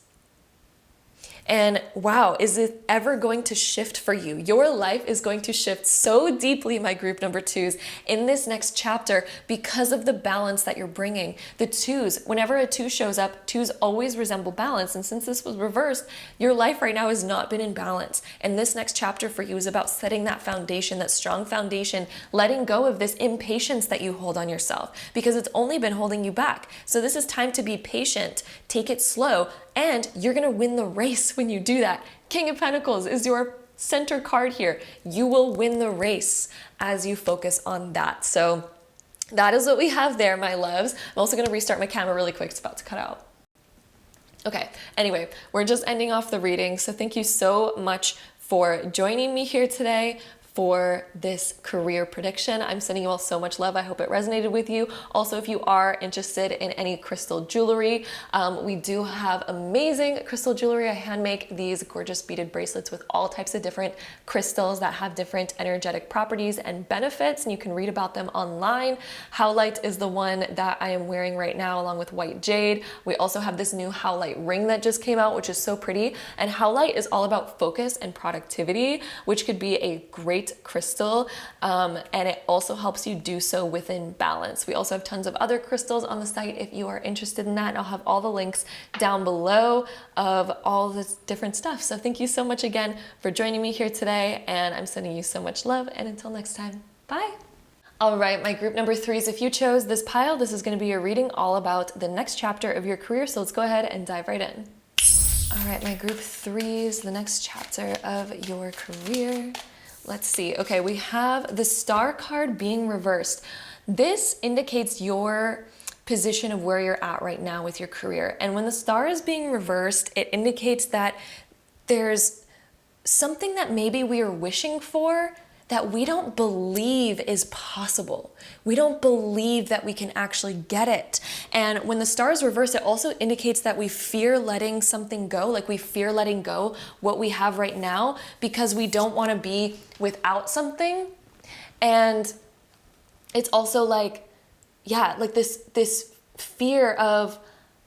And wow, is it ever going to shift for you? Your life is going to shift so deeply, my group number 2s, in this next chapter because of the balance that you're bringing. The 2s, whenever a 2 shows up, 2s always resemble balance. And since this was reversed, your life right now has not been in balance. And this next chapter for you is about setting that foundation, that strong foundation, letting go of this impatience that you hold on yourself because it's only been holding you back. So this is time to be patient, take it slow, and you're gonna win the race when you do that. King of Pentacles is your center card here. You will win the race as you focus on that. So that is what we have there, my loves. I'm also gonna restart my camera really quick. It's about to cut out. Okay, anyway, we're just ending off the reading. So thank you so much for joining me here today for this career prediction. I'm sending you all so much love. I hope it resonated with you. Also, if you are interested in any crystal jewelry, we do have amazing crystal jewelry. I hand make these gorgeous beaded bracelets with all types of different crystals that have different energetic properties and benefits, and you can read about them online. Howlite is the one that I am wearing right now along with white jade. We also have this new Howlite ring that just came out, which is so pretty. And Howlite is all about focus and productivity, which could be a great crystal, and it also helps you do so within balance. We also have tons of other crystals on the site if you are interested in that. I'll have all the links down below of all this different stuff. So thank you so much again for joining me here today, and I'm sending you so much love, and until next time, bye. All right, my group number 3s, if you chose this pile, this is going to be your reading all about the next chapter of your career. So let's go ahead and dive right in. All right, my group 3s, the next chapter of your career. Let's see. Okay, we have the Star card being reversed. This indicates your position of where you're at right now with your career. And when the Star is being reversed, it indicates that there's something that maybe we are wishing for that we don't believe is possible. We don't believe that we can actually get it. And when the Star is reversed, it also indicates that we fear letting something go, like we fear letting go what we have right now because we don't want to be without something. And it's also like, yeah, like this fear of,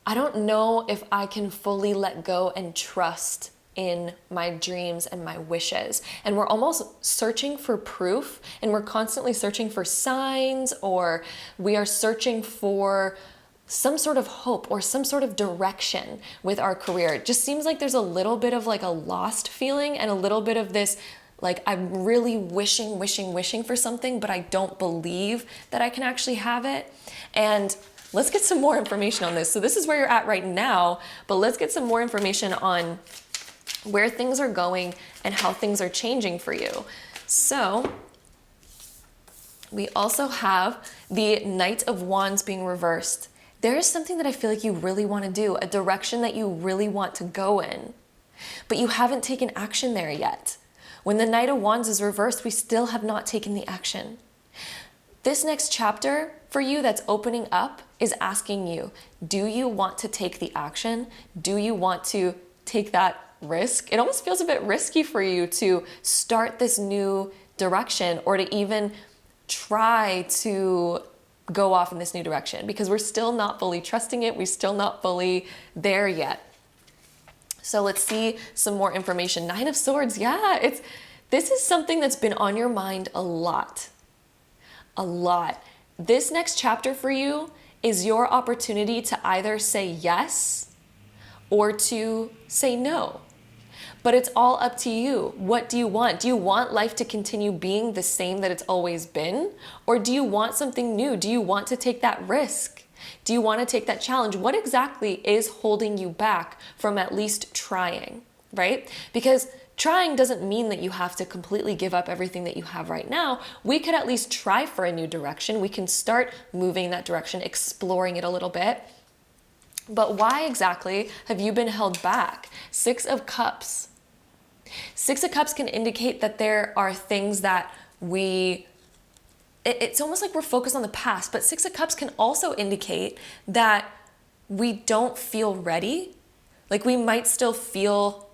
I don't know if I can fully let go and trust in my dreams and my wishes. And we're almost searching for proof, and we're constantly searching for signs, or we are searching for some sort of hope or some sort of direction with our career. It just seems like there's a little bit of like a lost feeling and a little bit of this, like I'm really wishing for something, but I don't believe that I can actually have it. And let's get some more information on this. So this is where you're at right now, but let's get some more information on where things are going and how things are changing for you. So we also have the Knight of Wands being reversed. There is something that I feel like you really want to do, a direction that you really want to go in, but you haven't taken action there yet. When the Knight of Wands is reversed, we still have not taken the action. This next chapter for you that's opening up is asking you, do you want to take the action? Do you want to take that risk? It almost feels a bit risky for you to start this new direction or to even try to go off in this new direction because we're still not fully trusting it. We're still not fully there yet. So let's see some more information. 9 of Swords. Yeah, this is something that's been on your mind a lot. A lot. This next chapter for you is your opportunity to either say yes or to say no. But it's all up to you. What do you want? Do you want life to continue being the same that it's always been? Or do you want something new? Do you want to take that risk? Do you want to take that challenge? What exactly is holding you back from at least trying, right? Because trying doesn't mean that you have to completely give up everything that you have right now. We could at least try for a new direction. We can start moving in that direction, exploring it a little bit. But why exactly have you been held back? 6 of Cups. 6 of Cups can indicate that there are things that it's almost like we're focused on the past, but 6 of Cups can also indicate that we don't feel ready. Like we might still feel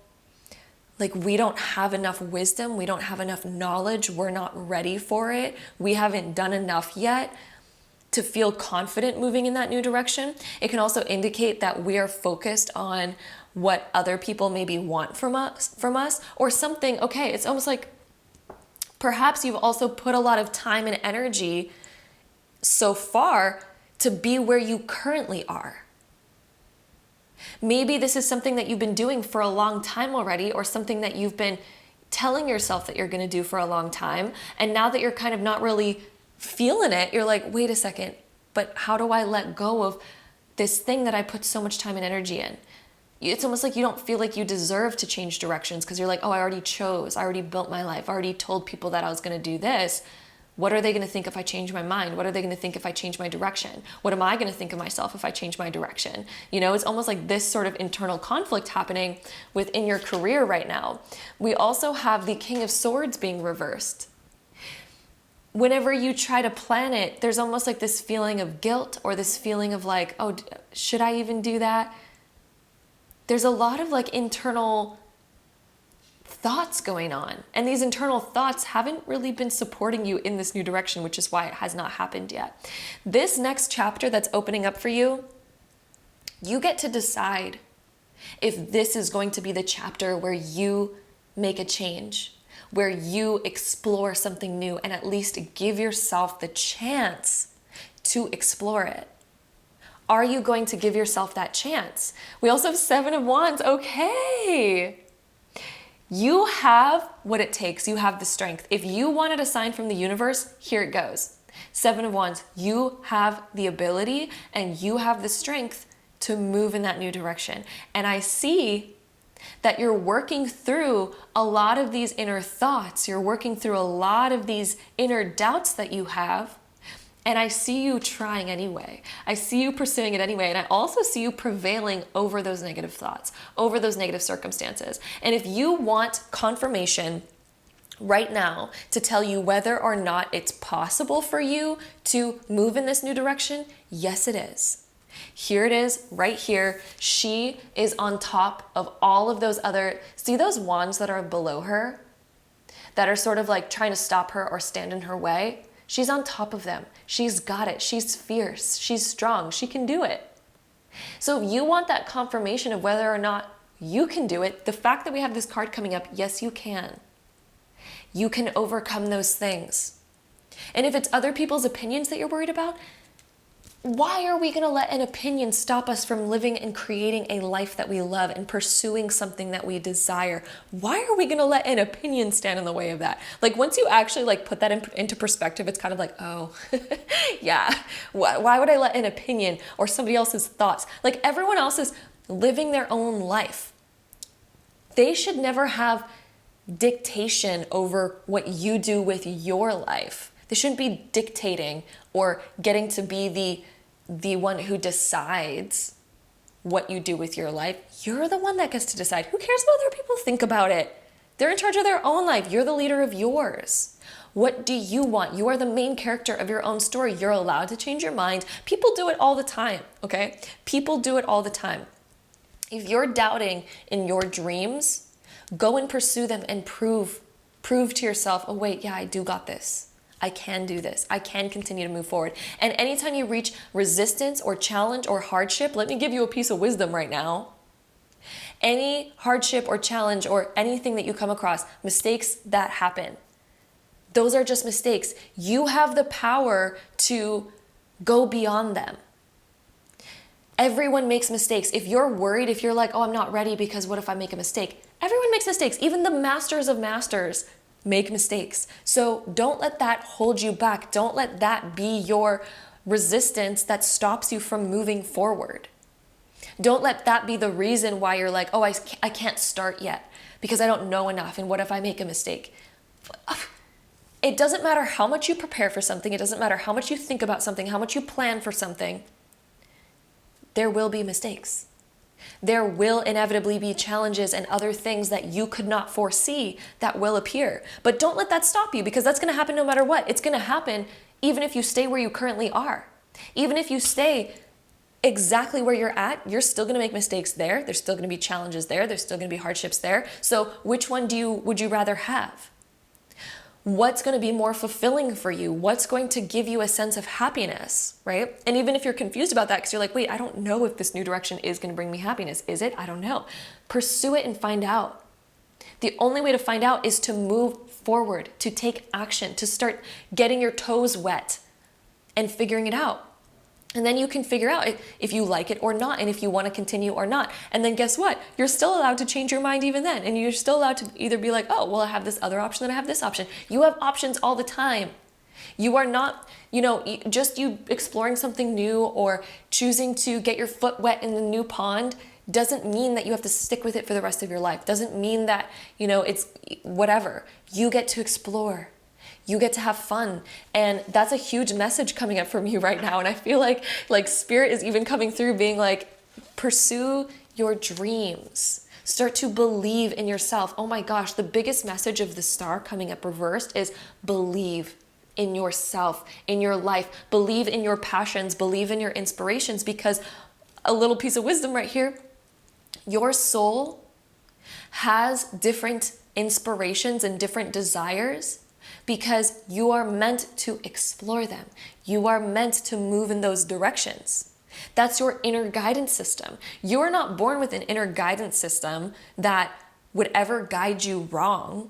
like we don't have enough wisdom, we don't have enough knowledge, we're not ready for it, we haven't done enough yet to feel confident moving in that new direction. It can also indicate that we are focused on what other people maybe want from us or something. Okay, it's almost like perhaps you've also put a lot of time and energy so far to be where you currently are. Maybe this is something that you've been doing for a long time already, or something that you've been telling yourself that you're going to do for a long time. And now that you're kind of not really feeling it, you're like, wait a second, but how do I let go of this thing that I put so much time and energy in? It's almost like you don't feel like you deserve to change directions because you're like, oh, I already chose, I already built my life, I already told people that I was going to do this. What are they going to think if I change my mind? What are they going to think if I change my direction? What am I going to think of myself if I change my direction? You know, it's almost like this sort of internal conflict happening within your career right now. We also have the King of Swords being reversed. Whenever you try to plan it, there's almost like this feeling of guilt or this feeling of like, oh, should I even do that? There's a lot of like internal thoughts going on, and these internal thoughts haven't really been supporting you in this new direction, which is why it has not happened yet. This next chapter that's opening up for you, you get to decide if this is going to be the chapter where you make a change, where you explore something new and at least give yourself the chance to explore it. Are you going to give yourself that chance? We also have 7 of Wands. Okay. You have what it takes. You have the strength. If you wanted a sign from the universe, here it goes. 7 of Wands. You have the ability and you have the strength to move in that new direction. And I see that you're working through a lot of these inner thoughts. You're working through a lot of these inner doubts that you have. And I see you trying anyway. I see you pursuing it anyway. And I also see you prevailing over those negative thoughts, over those negative circumstances. And if you want confirmation right now to tell you whether or not it's possible for you to move in this new direction, yes, it is. Here it is, right here. She is on top of all of those other, see those wands that are below her that are sort of like trying to stop her or stand in her way? She's on top of them. She's got it. She's fierce. She's strong. She can do it. So if you want that confirmation of whether or not you can do it, the fact that we have this card coming up, yes, you can. You can overcome those things. And if it's other people's opinions that you're worried about, why are we going to let an opinion stop us from living and creating a life that we love and pursuing something that we desire? Why are we going to let an opinion stand in the way of that? Like once you actually like put that into perspective, it's kind of like, oh, yeah, why would I let an opinion or somebody else's thoughts? Like everyone else is living their own life. They should never have dictation over what you do with your life. They shouldn't be dictating or getting to be the one who decides what you do with your life. You're the one that gets to decide. Who cares what other people think about it? They're in charge of their own life. You're the leader of yours. What do you want? You are the main character of your own story. You're allowed to change your mind. People do it all the time, okay? People do it all the time. If you're doubting in your dreams, go and pursue them and prove to yourself, oh wait, yeah, I do got this. I can do this. I can continue to move forward. And anytime you reach resistance or challenge or hardship, let me give you a piece of wisdom right now. Any hardship or challenge or anything that you come across, mistakes that happen, those are just mistakes. You have the power to go beyond them. Everyone makes mistakes. If you're worried, if you're like, oh, I'm not ready because what if I make a mistake? Everyone makes mistakes. Even the masters of masters make mistakes. So don't let that hold you back. Don't let that be your resistance that stops you from moving forward. Don't let that be the reason why you're like, oh, I can't start yet because I don't know enough. And what if I make a mistake? It doesn't matter how much you prepare for something. It doesn't matter how much you think about something, how much you plan for something. There will be mistakes. There will inevitably be challenges and other things that you could not foresee that will appear. But don't let that stop you because that's going to happen no matter what. It's going to happen even if you stay where you currently are. Even if you stay exactly where you're at, you're still going to make mistakes there. There's still going to be challenges there. There's still going to be hardships there. So which one would you rather have? What's going to be more fulfilling for you? What's going to give you a sense of happiness, right? And even if you're confused about that, because you're like, wait, I don't know if this new direction is going to bring me happiness. Is it? I don't know. Pursue it and find out. The only way to find out is to move forward, to take action, to start getting your toes wet and figuring it out. And then you can figure out if you like it or not, and if you want to continue or not. And then guess what? You're still allowed to change your mind even then. And you're still allowed to either be like, oh, well, I have this other option, then I have this option. You have options all the time. You are not, just you exploring something new or choosing to get your foot wet in the new pond doesn't mean that you have to stick with it for the rest of your life. Doesn't mean that, it's whatever. You get to explore. You get to have fun. And that's a huge message coming up from you right now. And I feel like spirit is even coming through being like, pursue your dreams. Start to believe in yourself. Oh my gosh, the biggest message of the star coming up reversed is believe in yourself, in your life. Believe in your passions, believe in your inspirations, because a little piece of wisdom right here, your soul has different inspirations and different desires because you are meant to explore them. You are meant to move in those directions. That's your inner guidance system. You are not born with an inner guidance system that would ever guide you wrong.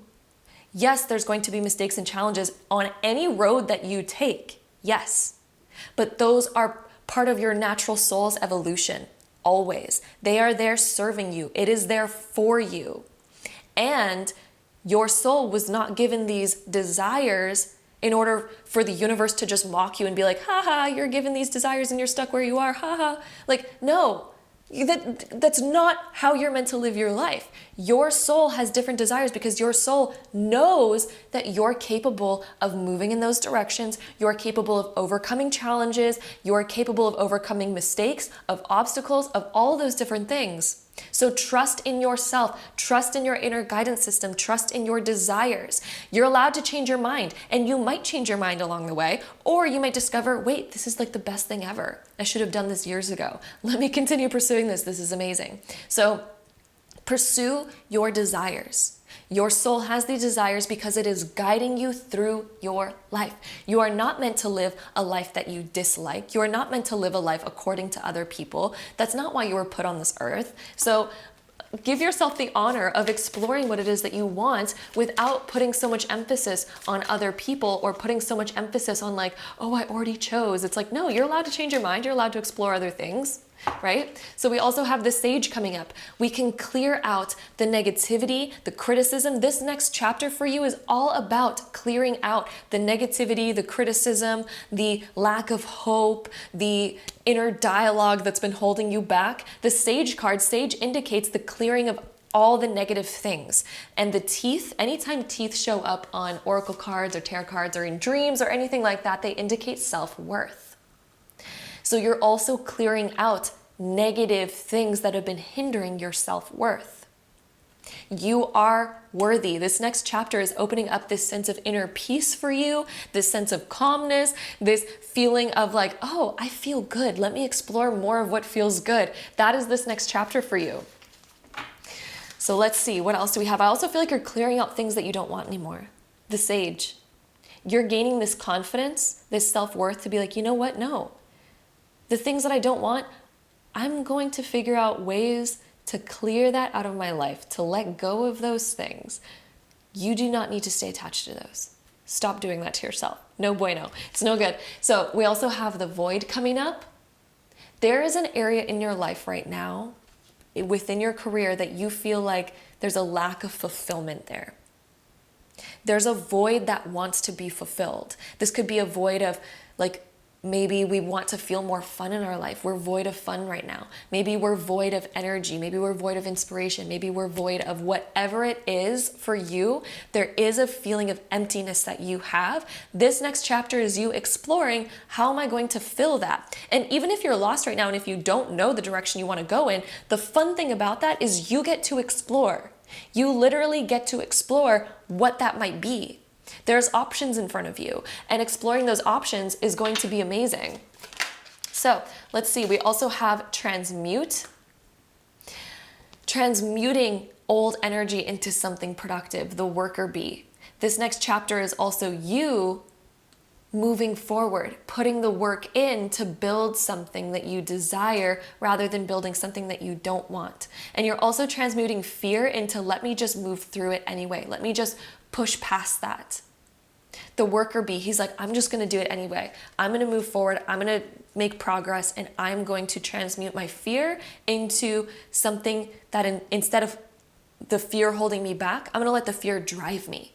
Yes, there's going to be mistakes and challenges on any road that you take. Yes. But those are part of your natural soul's evolution. Always. They are there serving you. It is there for you. And your soul was not given these desires in order for the universe to just mock you and be like, haha, you're given these desires and you're stuck where you are, haha. Like, no, that's not how you're meant to live your life. Your soul has different desires because your soul knows that you're capable of moving in those directions. You're capable of overcoming challenges. You're capable of overcoming mistakes, of obstacles, of all those different things. So trust in yourself, trust in your inner guidance system, trust in your desires. You're allowed to change your mind, and you might change your mind along the way, or you might discover, wait, this is like the best thing ever. I should have done this years ago. Let me continue pursuing this. This is amazing. So pursue your desires. Your soul has these desires because it is guiding you through your life. You are not meant to live a life that you dislike. You are not meant to live a life according to other people. That's not why you were put on this earth. So give yourself the honor of exploring what it is that you want without putting so much emphasis on other people or putting so much emphasis on like, oh, I already chose. It's like, no, you're allowed to change your mind. You're allowed to explore other things. Right? So we also have the sage coming up. We can clear out the negativity, the criticism. This next chapter for you is all about clearing out the negativity, the criticism, the lack of hope, the inner dialogue that's been holding you back. The sage card, sage indicates the clearing of all the negative things. And the teeth, anytime teeth show up on oracle cards or tarot cards or in dreams or anything like that, they indicate self-worth. So you're also clearing out negative things that have been hindering your self-worth. You are worthy. This next chapter is opening up this sense of inner peace for you, this sense of calmness, this feeling of like, oh, I feel good. Let me explore more of what feels good. That is this next chapter for you. So let's see, what else do we have? I also feel like you're clearing out things that you don't want anymore. The sage. You're gaining this confidence, this self-worth to be like, you know what? No. The things that I don't want, I'm going to figure out ways to clear that out of my life, to let go of those things. You do not need to stay attached to those. Stop doing that to yourself. No bueno. It's no good. So we also have the void coming up. There is an area in your life right now, within your career, that you feel like there's a lack of fulfillment there. There's a void that wants to be fulfilled. This could be a void of like, maybe we want to feel more fun in our life. We're void of fun right now. Maybe we're void of energy. Maybe we're void of inspiration. Maybe we're void of whatever it is for you. There is a feeling of emptiness that you have. This next chapter is you exploring, how am I going to fill that? And even if you're lost right now and if you don't know the direction you want to go in, the fun thing about that is you get to explore. You literally get to explore what that might be. There's options in front of you, and exploring those options is going to be amazing. So let's see, we also have transmute. Transmuting old energy into something productive, the worker bee. This next chapter is also you moving forward, putting the work in to build something that you desire rather than building something that you don't want. And you're also transmuting fear into let me just move through it anyway. Let me just push past that. The worker bee, he's like, I'm just going to do it anyway. I'm going to move forward. I'm going to make progress, and I'm going to transmute my fear into something that instead of the fear holding me back, I'm going to let the fear drive me.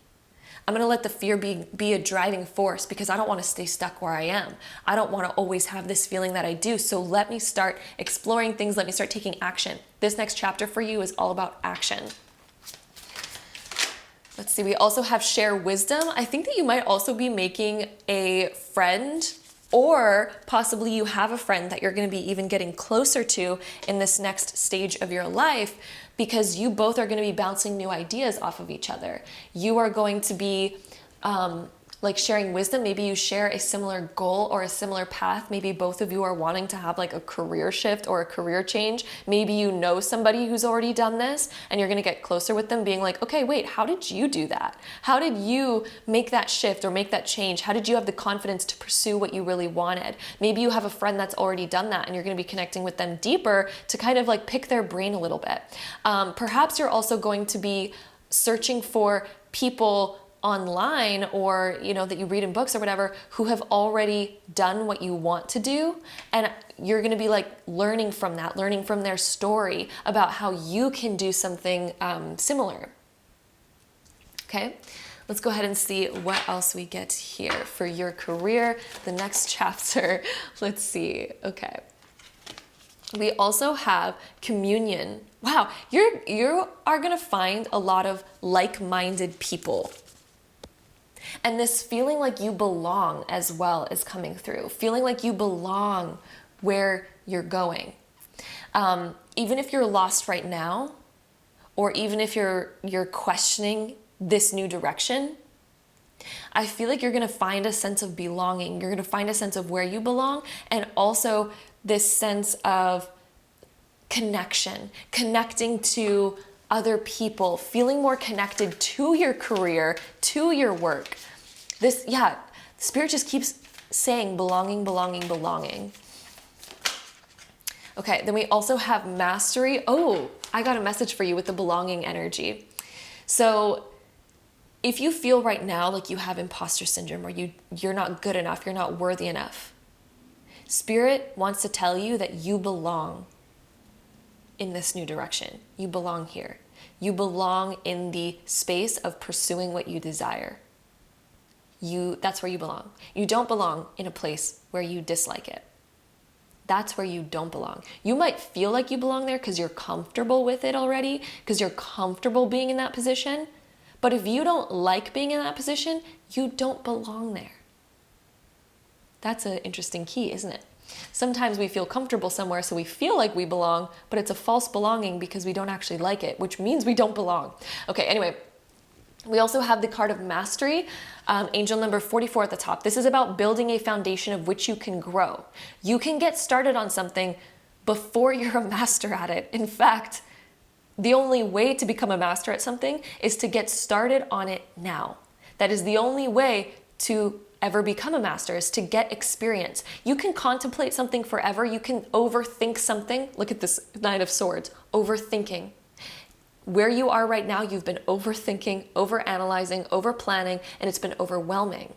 I'm going to let the fear be a driving force because I don't want to stay stuck where I am. I don't want to always have this feeling that I do. So let me start exploring things. Let me start taking action. This next chapter for you is all about action. Let's see, we also have share wisdom. I think that you might also be making a friend, or possibly you have a friend that you're going to be even getting closer to in this next stage of your life, because you both are going to be bouncing new ideas off of each other. You are going to be like sharing wisdom. Maybe you share a similar goal or a similar path. Maybe both of you are wanting to have like a career shift or a career change. Maybe you know somebody who's already done this and you're going to get closer with them being like, okay, wait, how did you do that? How did you make that shift or make that change? How did you have the confidence to pursue what you really wanted? Maybe you have a friend that's already done that and you're going to be connecting with them deeper to kind of like pick their brain a little bit. Perhaps you're also going to be searching for people online, or that you read in books or whatever, who have already done what you want to do, and you're going to be like learning from that, learning from their story about how you can do something similar. Okay, let's go ahead and see what else we get here for your career, the next chapter. Let's see. Okay, we also have communion. Wow, you are going to find a lot of like-minded people. And this feeling like you belong as well is coming through. Feeling like you belong where you're going. Even if you're lost right now, or even if you're questioning this new direction, I feel like you're going to find a sense of belonging. You're going to find a sense of where you belong, and also this sense of connection, connecting to other people, feeling more connected to your career, to your work. Spirit just keeps saying belonging, belonging, belonging. Okay, then we also have mastery. Oh, I got a message for you with the belonging energy. So if you feel right now like you have imposter syndrome, or you're not good enough, you're not worthy enough, Spirit wants to tell you that you belong in this new direction. You belong here. You belong in the space of pursuing what you desire. That's where you belong. You don't belong in a place where you dislike it. That's where you don't belong. You might feel like you belong there because you're comfortable with it already, because you're comfortable being in that position. But if you don't like being in that position, you don't belong there. That's an interesting key, isn't it? Sometimes we feel comfortable somewhere, so we feel like we belong, but it's a false belonging because we don't actually like it, which means we don't belong. Okay, anyway, we also have the card of mastery, angel number 44 at the top. This is about building a foundation of which you can grow. You can get started on something before you're a master at it. In fact, the only way to become a master at something is to get started on it now. That is the only way to ever become a master, is to get experience. You can contemplate something forever. You can overthink something. Look at this Knight of Swords, overthinking. Where you are right now, you've been overthinking, overanalyzing, overplanning, and it's been overwhelming.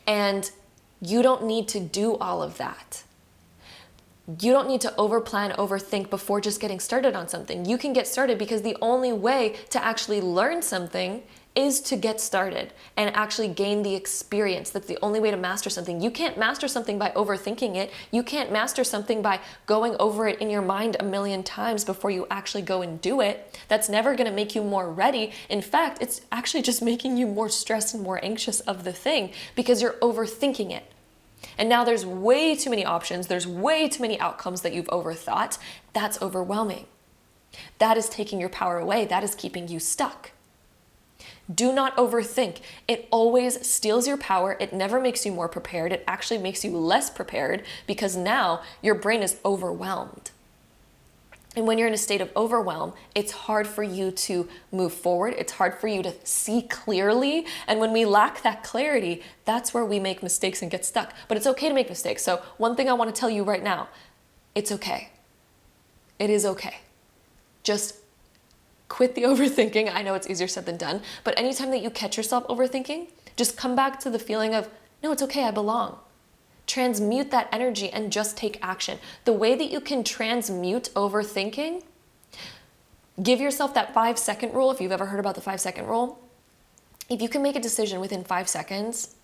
And you don't need to do all of that. You don't need to overplan, overthink before just getting started on something. You can get started because the only way to actually learn something is to get started and actually gain the experience. That's the only way to master something. You can't master something by overthinking it. You can't master something by going over it in your mind a million times before you actually go and do it. That's never going to make you more ready. In fact, it's actually just making you more stressed and more anxious of the thing because you're overthinking it. And now there's way too many options. There's way too many outcomes that you've overthought. That's overwhelming. That is taking your power away. That is keeping you stuck. Do not overthink. It always steals your power. It never makes you more prepared. It actually makes you less prepared because now your brain is overwhelmed. And when you're in a state of overwhelm, it's hard for you to move forward. It's hard for you to see clearly. And when we lack that clarity, that's where we make mistakes and get stuck. But it's okay to make mistakes. So one thing I want to tell you right now, it's okay. It is okay. Just quit the overthinking. I know it's easier said than done, but anytime that you catch yourself overthinking, just come back to the feeling of, no, it's okay, I belong. Transmute that energy and just take action. The way that you can transmute overthinking, give yourself that 5-second rule. If you've ever heard about the 5-second rule, if you can make a decision within 5 seconds,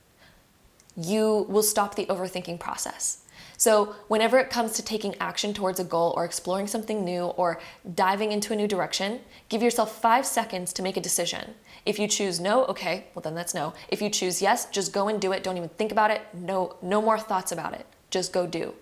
you will stop the overthinking process. So whenever it comes to taking action towards a goal or exploring something new or diving into a new direction, give yourself 5 seconds to make a decision. If you choose no, okay, well then that's no. If you choose yes, just go and do it. Don't even think about it. No more thoughts about it. Just go do.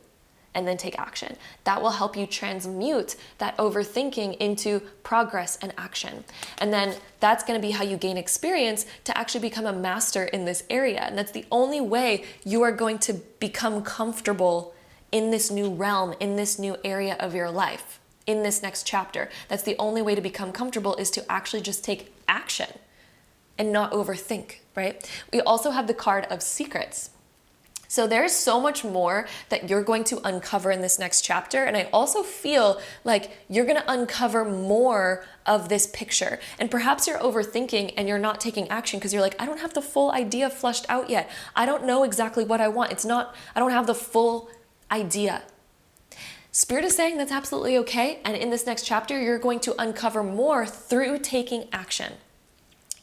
And then take action. That will help you transmute that overthinking into progress and action. And then that's going to be how you gain experience to actually become a master in this area. And that's the only way you are going to become comfortable in this new realm, in this new area of your life, in this next chapter. That's the only way to become comfortable, is to actually just take action and not overthink, right? We also have the card of secrets. So there's so much more that you're going to uncover in this next chapter. And I also feel like you're going to uncover more of this picture. And perhaps you're overthinking and you're not taking action because you're like, I don't have the full idea fleshed out yet. I don't know exactly what I want. I don't have the full idea. Spirit is saying that's absolutely okay. And in this next chapter, you're going to uncover more through taking action.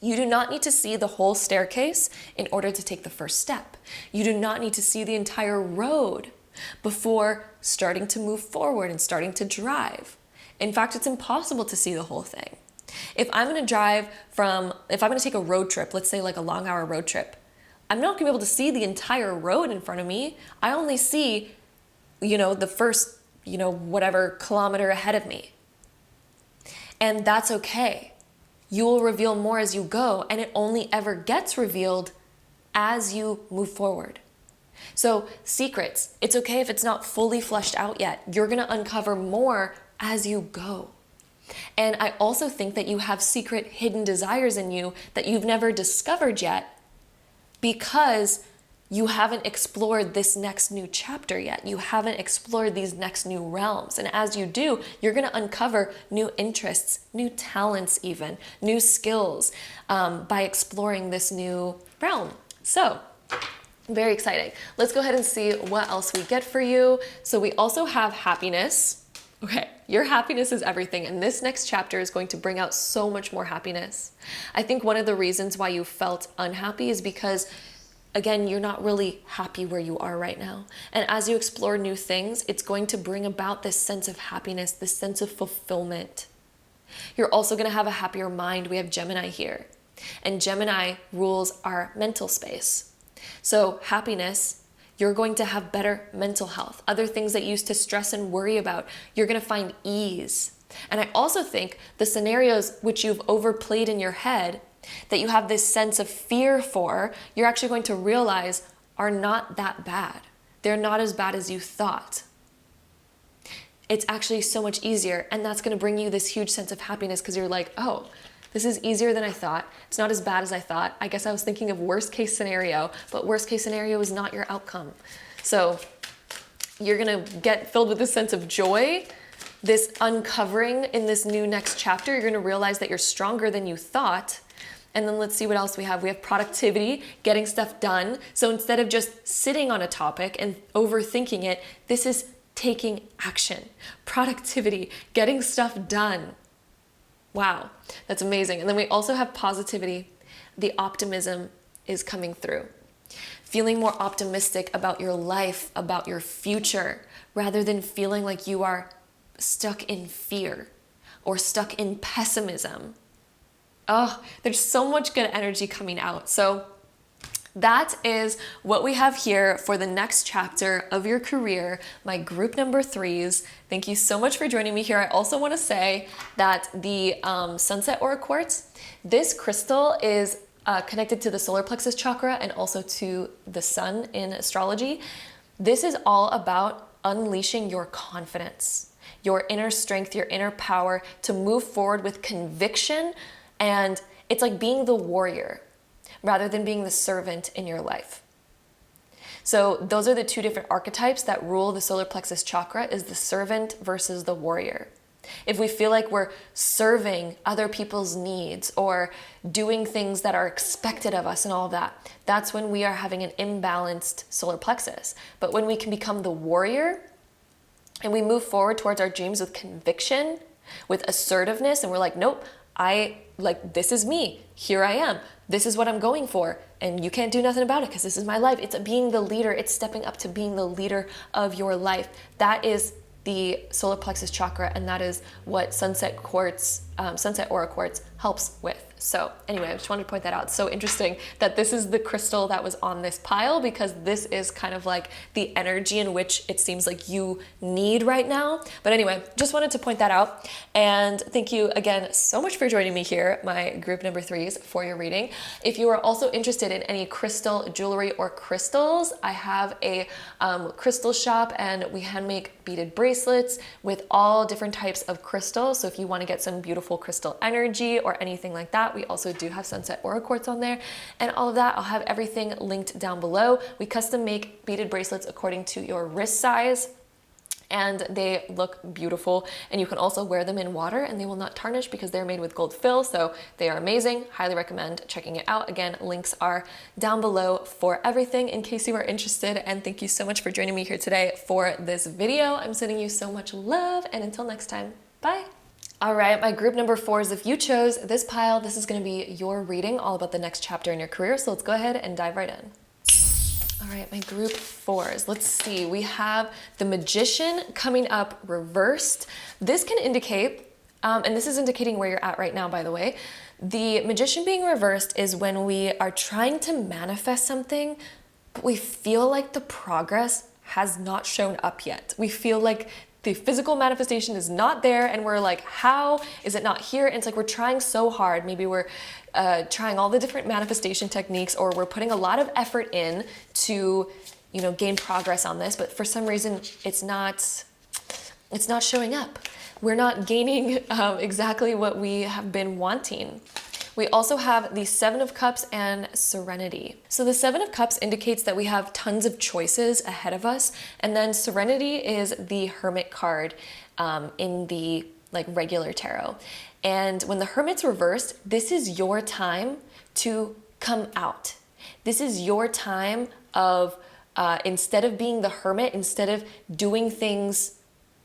You do not need to see the whole staircase in order to take the first step. You do not need to see the entire road before starting to move forward and starting to drive. In fact, it's impossible to see the whole thing. If I'm going to take a road trip, let's say like a long hour road trip, I'm not going to be able to see the entire road in front of me. I only see, the first, whatever kilometer ahead of me. And that's okay. You will reveal more as you go, and it only ever gets revealed as you move forward. So secrets, it's okay if it's not fully fleshed out yet. You're going to uncover more as you go. And I also think that you have secret hidden desires in you that you've never discovered yet because you haven't explored this next new chapter yet. You haven't explored these next new realms. And as you do, you're going to uncover new interests, new talents even, new skills by exploring this new realm. So, very exciting. Let's go ahead and see what else we get for you. So we also have happiness. Okay, your happiness is everything, and this next chapter is going to bring out so much more happiness. I think one of the reasons why you felt unhappy is because, again, you're not really happy where you are right now. And as you explore new things, it's going to bring about this sense of happiness, this sense of fulfillment. You're also going to have a happier mind. We have Gemini here. And Gemini rules our mental space. So happiness, you're going to have better mental health. Other things that you used to stress and worry about, you're going to find ease. And I also think the scenarios which you've overplayed in your head, that you have this sense of fear for, you're actually going to realize are not that bad. They're not as bad as you thought. It's actually so much easier, and that's going to bring you this huge sense of happiness because you're like, oh, this is easier than I thought. It's not as bad as I thought. I guess I was thinking of worst case scenario, but worst case scenario is not your outcome. So you're going to get filled with this sense of joy, this uncovering in this new next chapter. You're going to realize that you're stronger than you thought. And then let's see what else we have. We have productivity, getting stuff done. So instead of just sitting on a topic and overthinking it, this is taking action. Productivity, getting stuff done. Wow, that's amazing. And then we also have positivity. The optimism is coming through. Feeling more optimistic about your life, about your future, rather than feeling like you are stuck in fear or stuck in pessimism. Oh, there's so much good energy coming out. So that is what we have here for the next chapter of your career, my group number 3s. Thank you so much for joining me here. I also want to say that the Sunset Aura Quartz, this crystal is connected to the solar plexus chakra and also to the sun in astrology. This is all about unleashing your confidence, your inner strength, your inner power to move forward with conviction. And it's like being the warrior rather than being the servant in your life. So those are the two different archetypes that rule the solar plexus chakra, is the servant versus the warrior. If we feel like we're serving other people's needs or doing things that are expected of us and all of that, that's when we are having an imbalanced solar plexus. But when we can become the warrior and we move forward towards our dreams with conviction, with assertiveness, and we're like, nope, this is me, here I am, this is what I'm going for, and you can't do nothing about it because this is my life. It's being the leader. It's stepping up to being the leader of your life. That is the solar plexus chakra, and that is what Sunset Aura Quartz helps with. So anyway, I just wanted to point that out. So interesting that this is the crystal that was on this pile, because this is kind of like the energy in which it seems like you need right now. But anyway, just wanted to point that out. And thank you again so much for joining me here, my group number 3s, for your reading. If you are also interested in any crystal jewelry or crystals, I have a crystal shop, and we hand make beaded bracelets with all different types of crystals. So if you want to get some beautiful crystal energy or anything like that, we also do have Sunset Aura Quartz on there, and all of that. I'll have everything linked down below. We custom make beaded bracelets according to your wrist size, and they look beautiful, and you can also wear them in water and they will not tarnish because they're made with gold fill. So they are amazing. Highly recommend checking it out. Again, links are down below for everything in case you are interested. And thank you so much for joining me here today for this video. I'm sending you so much love, and until next time, bye. All right, my group number 4s, if you chose this pile, this is going to be your reading all about the next chapter in your career. So let's go ahead and dive right in. All right, my group 4s. Let's see. We have the Magician coming up reversed. This can indicate, and this is indicating where you're at right now, by the way. The Magician being reversed is when we are trying to manifest something, but we feel like the progress has not shown up yet. We feel like the physical manifestation is not there, and we're like, how is it not here? And it's like we're trying so hard. Maybe we're trying all the different manifestation techniques, or we're putting a lot of effort in to, gain progress on this, but for some reason it's not showing up. We're not gaining exactly what we have been wanting. We also have the 7 of Cups and Serenity. So the 7 of Cups indicates that we have tons of choices ahead of us. And then Serenity is the Hermit card in the regular tarot. And when the Hermit's reversed, this is your time to come out. This is your time of, instead of being the Hermit, instead of doing things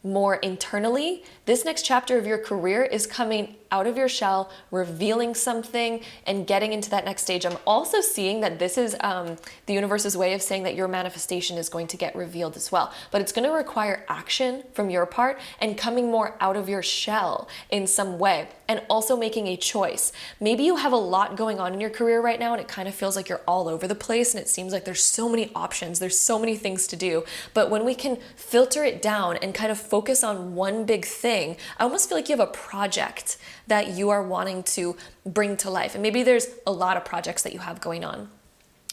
more internally, this next chapter of your career is coming out of your shell, revealing something, and getting into that next stage. I'm also seeing that this is the universe's way of saying that your manifestation is going to get revealed as well. But it's going to require action from your part and coming more out of your shell in some way, and also making a choice. Maybe you have a lot going on in your career right now, and it kind of feels like you're all over the place, and it seems like there's so many options, there's so many things to do. But when we can filter it down and kind of focus on one big thing, I almost feel like you have a project that you are wanting to bring to life. And maybe there's a lot of projects that you have going on.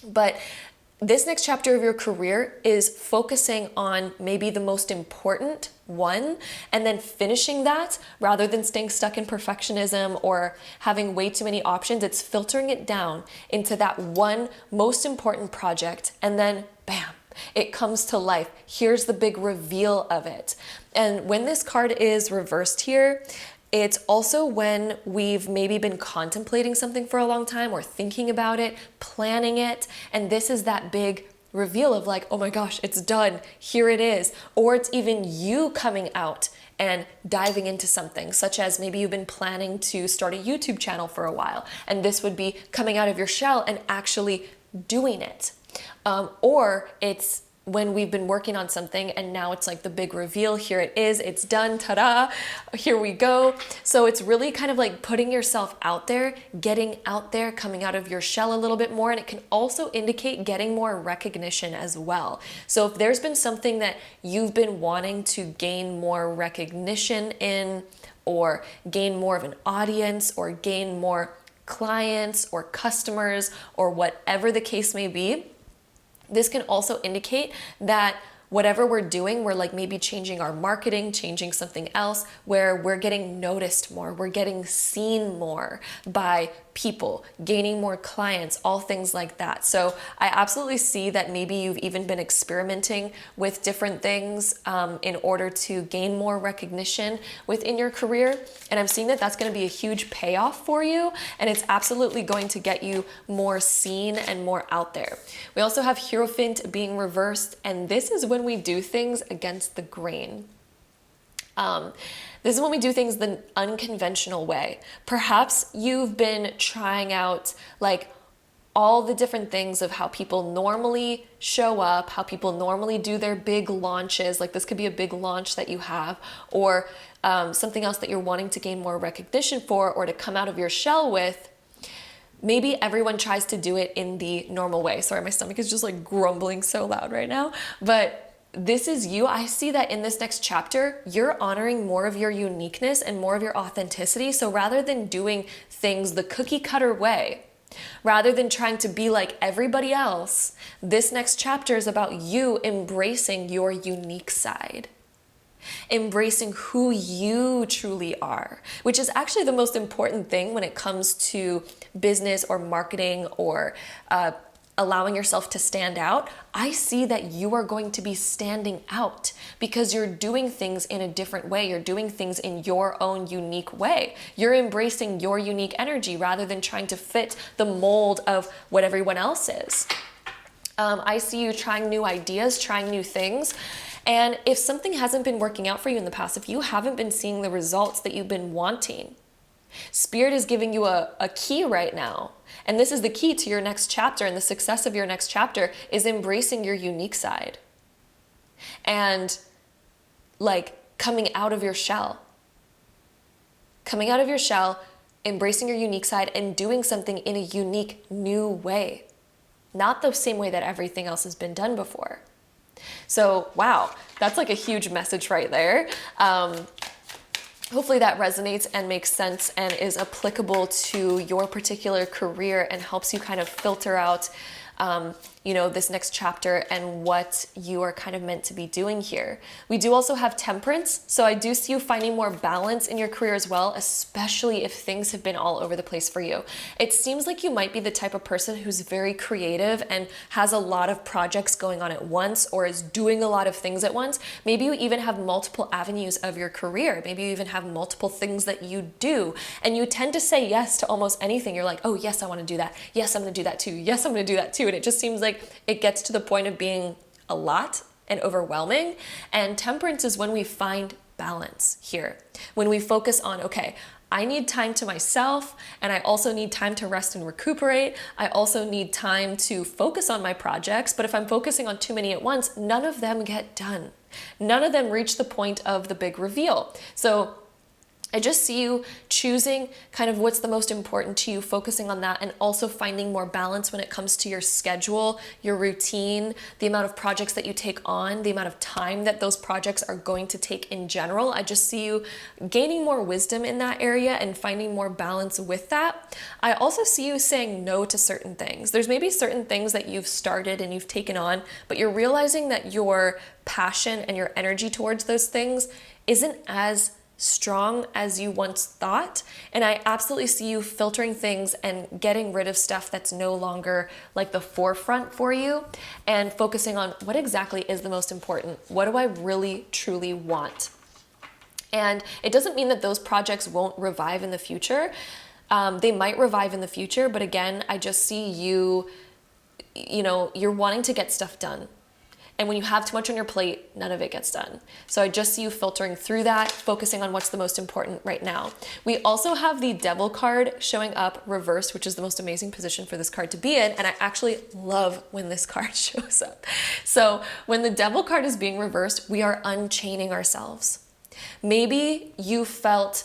But this next chapter of your career is focusing on maybe the most important one, and then finishing that rather than staying stuck in perfectionism or having way too many options. It's filtering it down into that one most important project, and then bam, it comes to life. Here's the big reveal of it. And when this card is reversed here, it's also when we've maybe been contemplating something for a long time, or thinking about it, planning it, and this is that big reveal of like, oh my gosh, it's done, here it is. Or it's even you coming out and diving into something, such as maybe you've been planning to start a YouTube channel for a while, and this would be coming out of your shell and actually doing it. Or it's when we've been working on something and now it's like the big reveal, here it is, it's done, ta-da, here we go. So it's really kind of like putting yourself out there, getting out there, coming out of your shell a little bit more, and it can also indicate getting more recognition as well. So if there's been something that you've been wanting to gain more recognition in, or gain more of an audience, or gain more clients or customers, or whatever the case may be, this can also indicate that whatever we're doing, we're like maybe changing our marketing, changing something else, where we're getting noticed more, we're getting seen more by people, gaining more clients, all things like that. So I absolutely see that maybe you've even been experimenting with different things in order to gain more recognition within your career. And I'm seeing that that's going to be a huge payoff for you. And it's absolutely going to get you more seen and more out there. We also have Hierophant being reversed. And this is when we do things against the grain. This is when we do things the unconventional way. Perhaps you've been trying out like all the different things of how people normally show up, how people normally do their big launches. Like this could be a big launch that you have, or something else that you're wanting to gain more recognition for, or to come out of your shell with. Maybe everyone tries to do it in the normal way. Sorry, my stomach is just like grumbling so loud right now. But this is you. I see that in this next chapter, you're honoring more of your uniqueness and more of your authenticity. So rather than doing things the cookie cutter way, rather than trying to be like everybody else, this next chapter is about you embracing your unique side. Embracing who you truly are, which is actually the most important thing when it comes to business or marketing or allowing yourself to stand out. I see that you are going to be standing out because you're doing things in a different way. You're doing things in your own unique way. You're embracing your unique energy rather than trying to fit the mold of what everyone else is. I see you trying new ideas, trying new things. And if something hasn't been working out for you in the past, if you haven't been seeing the results that you've been wanting, Spirit is giving you a key right now. And this is the key to your next chapter, and the success of your next chapter is embracing your unique side. And like coming out of your shell. Coming out of your shell, embracing your unique side, and doing something in a unique new way. Not the same way that everything else has been done before. So, wow, that's like a huge message right there. Hopefully that resonates and makes sense and is applicable to your particular career and helps you kind of filter out, this next chapter and what you are kind of meant to be doing here. We do also have Temperance. So I do see you finding more balance in your career as well, especially if things have been all over the place for you. It seems like you might be the type of person who's very creative and has a lot of projects going on at once, or is doing a lot of things at once. Maybe you even have multiple avenues of your career. Maybe you even have multiple things that you do, and you tend to say yes to almost anything. You're like, oh yes, I want to do that. Yes, I'm going to do that too. Yes, I'm going to do that too. And it just seems like it gets to the point of being a lot and overwhelming. And Temperance is when we find balance here. When we focus on, okay, I need time to myself, and I also need time to rest and recuperate. I also need time to focus on my projects. But if I'm focusing on too many at once, none of them get done. None of them reach the point of the big reveal. So I just see you choosing kind of what's the most important to you, focusing on that, and also finding more balance when it comes to your schedule, your routine, the amount of projects that you take on, the amount of time that those projects are going to take in general. I just see you gaining more wisdom in that area and finding more balance with that. I also see you saying no to certain things. There's maybe certain things that you've started and you've taken on, but you're realizing that your passion and your energy towards those things isn't as strong as you once thought. And I absolutely see you filtering things and getting rid of stuff that's no longer like the forefront for you, and focusing on what exactly is the most important. What do I really truly want? And it doesn't mean that those projects won't revive in the future. They might revive in the future, but again, I just see you're wanting to get stuff done. And when you have too much on your plate, none of it gets done. So I just see you filtering through that, focusing on what's the most important right now. We also have the Devil card showing up reversed, which is the most amazing position for this card to be in. And I actually love when this card shows up. So when the Devil card is being reversed, we are unchaining ourselves. Maybe you felt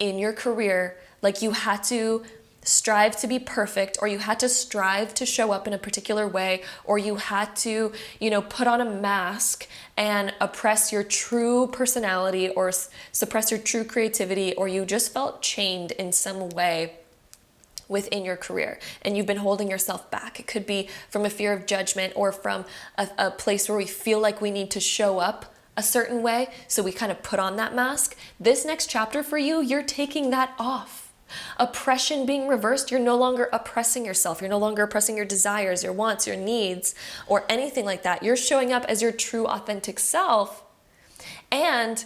in your career like you had to strive to be perfect, or you had to strive to show up in a particular way, or you had to, put on a mask and oppress your true personality or suppress your true creativity, or you just felt chained in some way within your career and you've been holding yourself back. It could be from a fear of judgment or from a place where we feel like we need to show up a certain way, so we kind of put on that mask. This next chapter for you, you're taking that off. Oppression being reversed, you're no longer oppressing yourself. You're no longer oppressing your desires, your wants, your needs, or anything like that. You're showing up as your true, authentic self and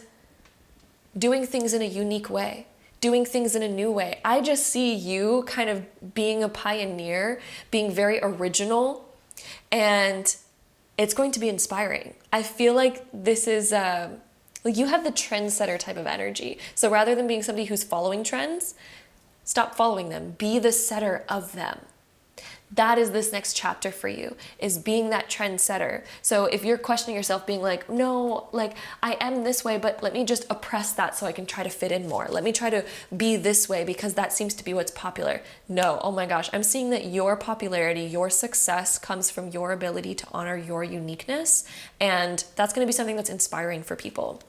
doing things in a unique way, doing things in a new way. I just see you kind of being a pioneer, being very original, and it's going to be inspiring. I feel like this is you have the trendsetter type of energy. So rather than being somebody who's following trends, stop following them. Be the setter of them. That is this next chapter for you, is being that trendsetter. So if you're questioning yourself, being like, no, like I am this way, but let me just oppress that so I can try to fit in more. Let me try to be this way because that seems to be what's popular. No, oh my gosh, I'm seeing that your popularity, your success comes from your ability to honor your uniqueness. And that's going to be something that's inspiring for people.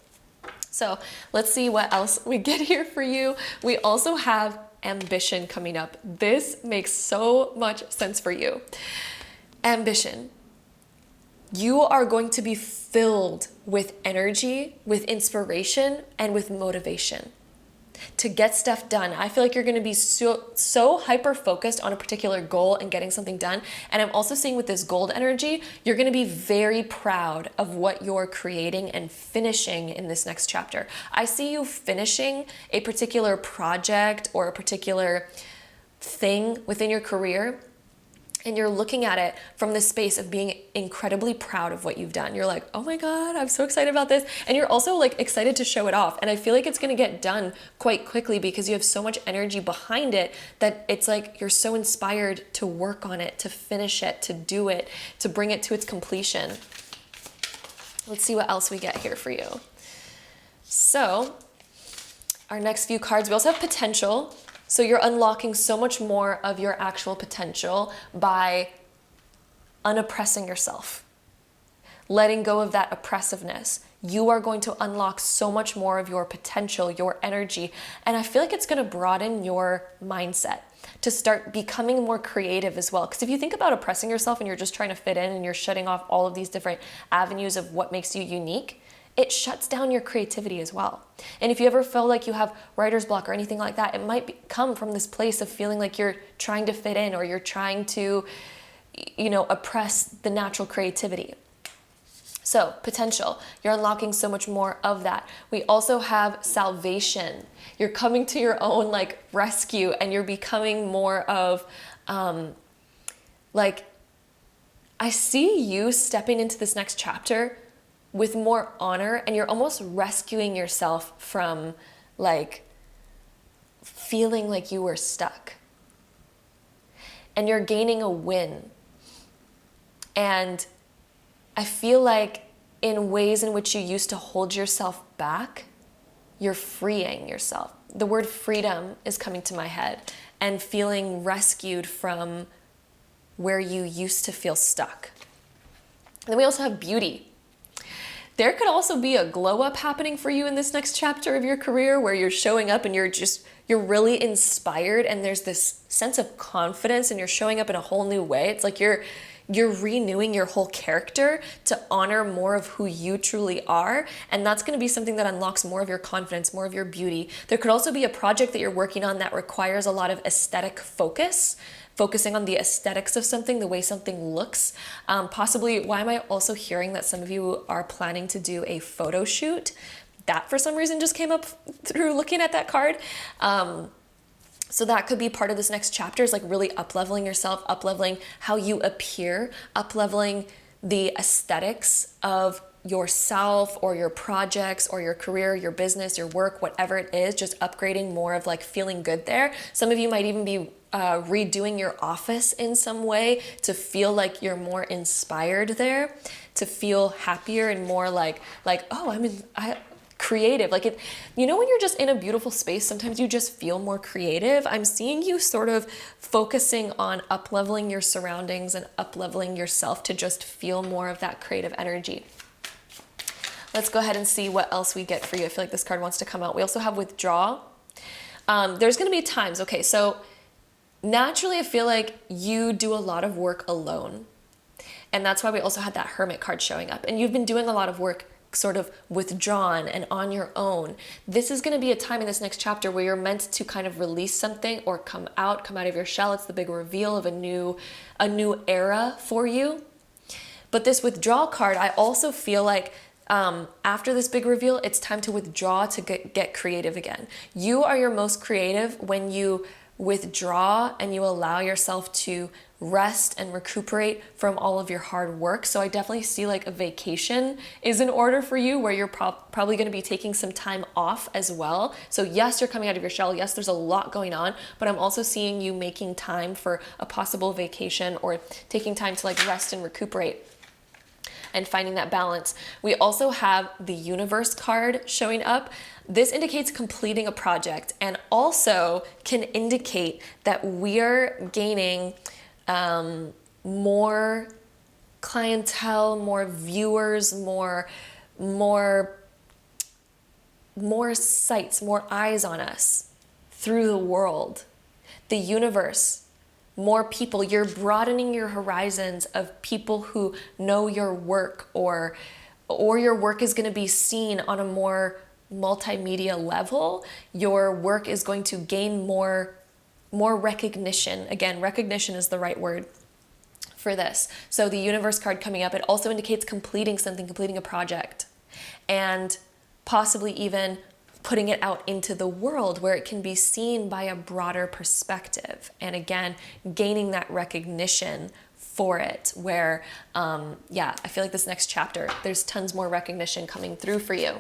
So let's see what else we get here for you. We also have ambition coming up. This makes so much sense for you. Ambition. You are going to be filled with energy, with inspiration, and with motivation to get stuff done. I feel like you're going to be so hyper focused on a particular goal and getting something done. And I'm also seeing with this gold energy, you're going to be very proud of what you're creating and finishing in this next chapter. I see you finishing a particular project or a particular thing within your career, and you're looking at it from the space of being incredibly proud of what you've done. You're like, oh my God, I'm so excited about this. And you're also like excited to show it off. And I feel like it's going to get done quite quickly because you have so much energy behind it that it's like you're so inspired to work on it, to finish it, to do it, to bring it to its completion. Let's see what else we get here for you. So our next few cards, we also have potential. So you're unlocking so much more of your actual potential by unoppressing yourself, letting go of that oppressiveness. You are going to unlock so much more of your potential, your energy. And I feel like it's going to broaden your mindset to start becoming more creative as well. Because if you think about oppressing yourself and you're just trying to fit in and you're shutting off all of these different avenues of what makes you unique, it shuts down your creativity as well. And if you ever feel like you have writer's block or anything like that, it might come from this place of feeling like you're trying to fit in or you're trying to, oppress the natural creativity. So potential, you're unlocking so much more of that. We also have salvation. You're coming to your own rescue, and you're becoming more of I see you stepping into this next chapter with more honor, and you're almost rescuing yourself from feeling like you were stuck. And you're gaining a win. And I feel like in ways in which you used to hold yourself back, you're freeing yourself. The word freedom is coming to my head, and feeling rescued from where you used to feel stuck. And then we also have beauty. There could also be a glow up happening for you in this next chapter of your career where you're showing up and you're really inspired, and there's this sense of confidence and you're showing up in a whole new way. It's like you're renewing your whole character to honor more of who you truly are. And that's going to be something that unlocks more of your confidence, more of your beauty. There could also be a project that you're working on that requires a lot of aesthetic focusing on the aesthetics of something, the way something looks. Possibly, why am I also hearing that some of you are planning to do a photo shoot? That for some reason just came up through looking at that card. So that could be part of this next chapter, is really up-leveling yourself, up-leveling how you appear, up-leveling the aesthetics of yourself or your projects or your career, your business, your work, whatever it is, just upgrading more of like feeling good there. Some of you might even be redoing your office in some way to feel like you're more inspired there, to feel happier and more like oh, creative. Like it, you know, when you're just in a beautiful space, sometimes you just feel more creative. I'm seeing you sort of focusing on up-leveling your surroundings and up-leveling yourself to just feel more of that creative energy. Let's go ahead and see what else we get for you. I feel like this card wants to come out. We also have withdraw. There's going to be times, okay, so naturally I feel like you do a lot of work alone. And that's why we also had that Hermit card showing up. And you've been doing a lot of work sort of withdrawn and on your own. This is going to be a time in this next chapter where you're meant to kind of release something or come out of your shell. It's the big reveal of a new era for you. But this withdrawal card, I also feel like after this big reveal, it's time to withdraw to get creative again. You are your most creative when you withdraw and you allow yourself to rest and recuperate from all of your hard work. So I definitely see like a vacation is in order for you, where you're probably going to be taking some time off as well. So yes, you're coming out of your shell. Yes, there's a lot going on, but I'm also seeing you making time for a possible vacation or taking time to like rest and recuperate and finding that balance. We also have the Universe card showing up. This indicates completing a project and also can indicate that we're gaining more clientele, more viewers, more sights, more eyes on us through the world, the universe. More people, you're broadening your horizons of people who know your work, or your work is going to be seen on a more multimedia level. Your work is going to gain more recognition. Again, recognition is the right word for this. So the Universe card coming up, it also indicates completing something, completing a project, and possibly even putting it out into the world where it can be seen by a broader perspective. And again, gaining that recognition for it, where, I feel like this next chapter, there's tons more recognition coming through for you.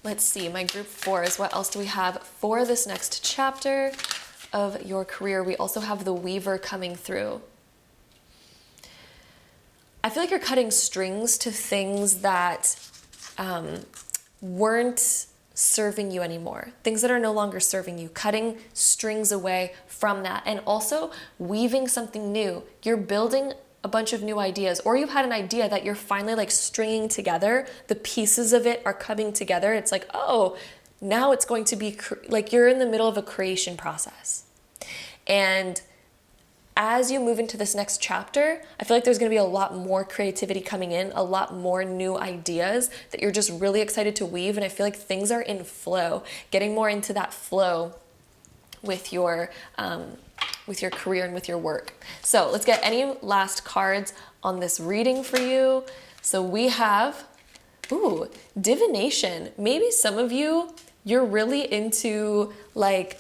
Let's see, my group 4s, what else do we have for this next chapter of your career? We also have the Weaver coming through. I feel like you're cutting strings to things that weren't serving you anymore, things that are no longer serving you, cutting strings away from that, and also weaving something new. You're building a bunch of new ideas, or you've had an idea that you're finally like stringing together. The pieces of it are coming together. It's like, oh, now it's going to be like you're in the middle of a creation process. And as you move into this next chapter, I feel like there's going to be a lot more creativity coming in, a lot more new ideas that you're just really excited to weave. And I feel like things are in flow, getting more into that flow with your career and with your work. So let's get any last cards on this reading for you. So we have, divination. Maybe some of you, you're really into like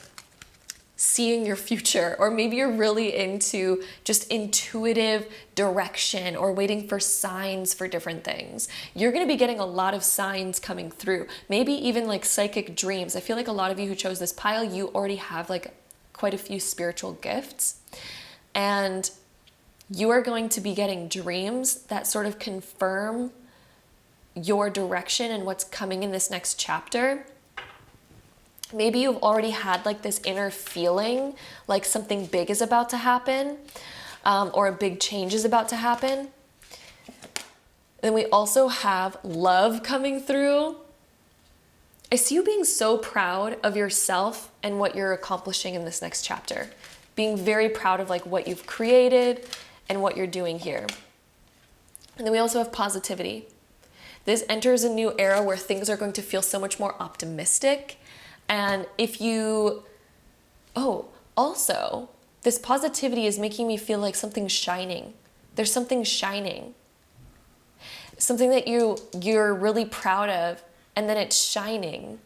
seeing your future, or maybe you're really into just intuitive direction or waiting for signs for different things. You're going to be getting a lot of signs coming through, maybe even like psychic dreams. I feel like a lot of you who chose this pile, you already have like quite a few spiritual gifts, and you are going to be getting dreams that sort of confirm your direction and what's coming in this next chapter. Maybe you've already had like this inner feeling like something big is about to happen, or a big change is about to happen. Then we also have love coming through. I see you being so proud of yourself and what you're accomplishing in this next chapter. Being very proud of like what you've created and what you're doing here. And then we also have positivity. This enters a new era where things are going to feel so much more optimistic. And if you, also, this positivity is making me feel like something's shining. There's something shining. Something that you're really proud of, and then it's shining.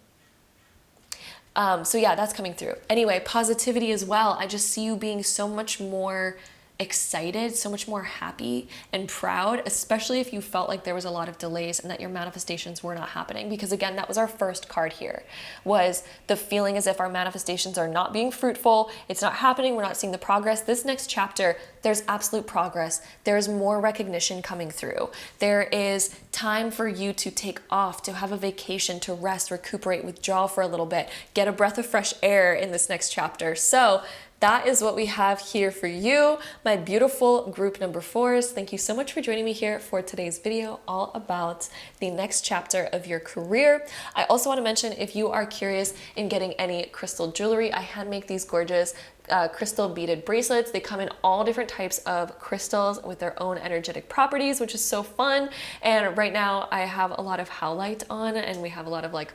So yeah, that's coming through. Anyway, positivity as well. I just see you being so much more excited, so much more happy and proud, especially if you felt like there was a lot of delays and that your manifestations were not happening. Because again, that was our first card here, was the feeling as if our manifestations are not being fruitful, it's not happening, we're not seeing the progress. This next chapter, there's absolute progress. There's more recognition coming through. There is time for you to take off, to have a vacation, to rest, recuperate, withdraw for a little bit, get a breath of fresh air in this next chapter. So that is what we have here for you, my beautiful group number 4s. Thank you so much for joining me here for today's video all about the next chapter of your career. I also want to mention, if you are curious in getting any crystal jewelry, I hand make these gorgeous crystal beaded bracelets. They come in all different types of crystals with their own energetic properties, which is so fun. And right now I have a lot of howlite on, and we have a lot of like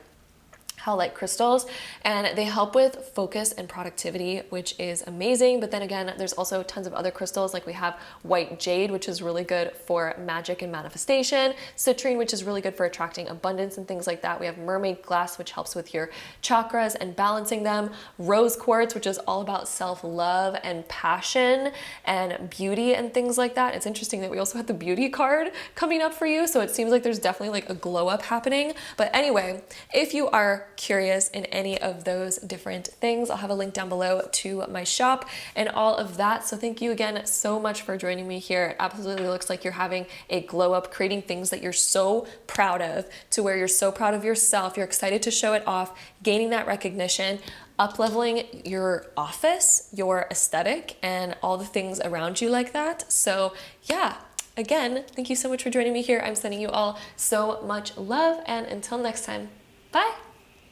howlite crystals, and they help with focus and productivity, which is amazing. But then again, there's also tons of other crystals, like we have white jade, which is really good for magic and manifestation, citrine, which is really good for attracting abundance and things like that. We have mermaid glass, which helps with your chakras and balancing them, rose quartz, which is all about self-love and passion and beauty and things like that. It's interesting that we also had the beauty card coming up for you, so it seems like there's definitely like a glow up happening. But anyway, if you are curious in any of those different things, I'll have a link down below to my shop and all of that. So thank you again so much for joining me here. It absolutely looks like you're having a glow up, creating things that you're so proud of, to where you're so proud of yourself, you're excited to show it off, gaining that recognition, up-leveling your office, your aesthetic, and all the things around you like that. So yeah, again, thank you so much for joining me here. I'm sending you all so much love, and until next time, bye.